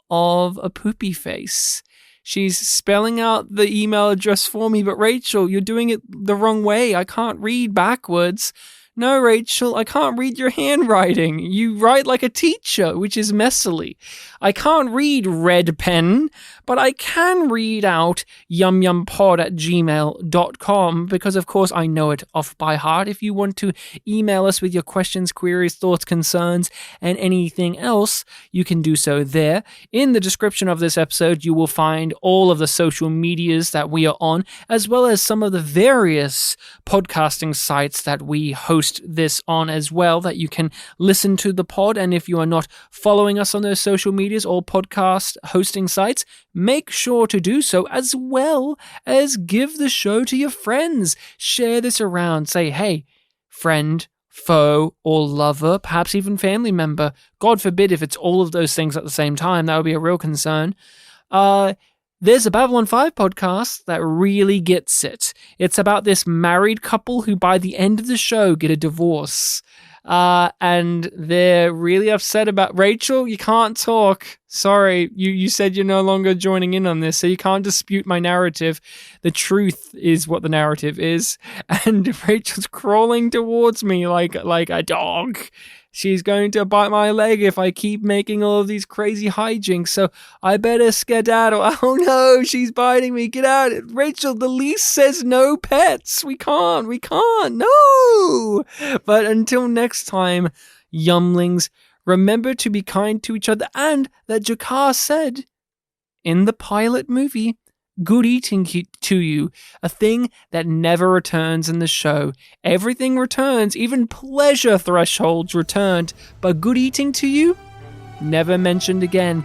of a poopy face. She's spelling out the email address for me, but Rachel, you're doing it the wrong way. I can't read backwards. No, Rachel, I can't read your handwriting. You write like a teacher, which is messily. I can't read red pen, but I can read out yumyumpod@gmail.com because, of course, I know it off by heart. If you want to email us with your questions, queries, thoughts, concerns, and anything else, you can do so there. In the description of this episode, you will find all of the social medias that we are on, as well as some of the various podcasting sites that we host this on as well, that you can listen to the pod. And if you are not following us on those social medias or podcast hosting sites, make sure to do so, as well as give the show to your friends. Share this around. Say, hey, friend, foe, or lover, perhaps even family member. God forbid if it's all of those things at the same time. That would be a real concern. There's a Babylon 5 podcast that really gets it. It's about this married couple who by the end of the show get a divorce. And they're really upset about... Rachel, you can't talk. Sorry, you said you're no longer joining in on this, so you can't dispute my narrative. The truth is what the narrative is. And Rachel's crawling towards me like a dog. She's going to bite my leg if I keep making all of these crazy hijinks, so I better skedaddle. Oh no, she's biting me. Get out. Rachel, the lease says no pets. We can't. No. But until next time, Yumlings, remember to be kind to each other, and that Jakar said in the pilot movie, good eating to you, a thing that never returns in the show. Everything returns, even pleasure thresholds returned, but good eating to you, never mentioned again.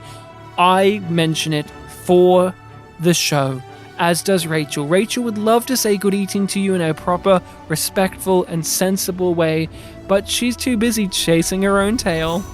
I mention it for the show, as does Rachel. Rachel would love to say good eating to you in a proper, respectful, and sensible way, but she's too busy chasing her own tail.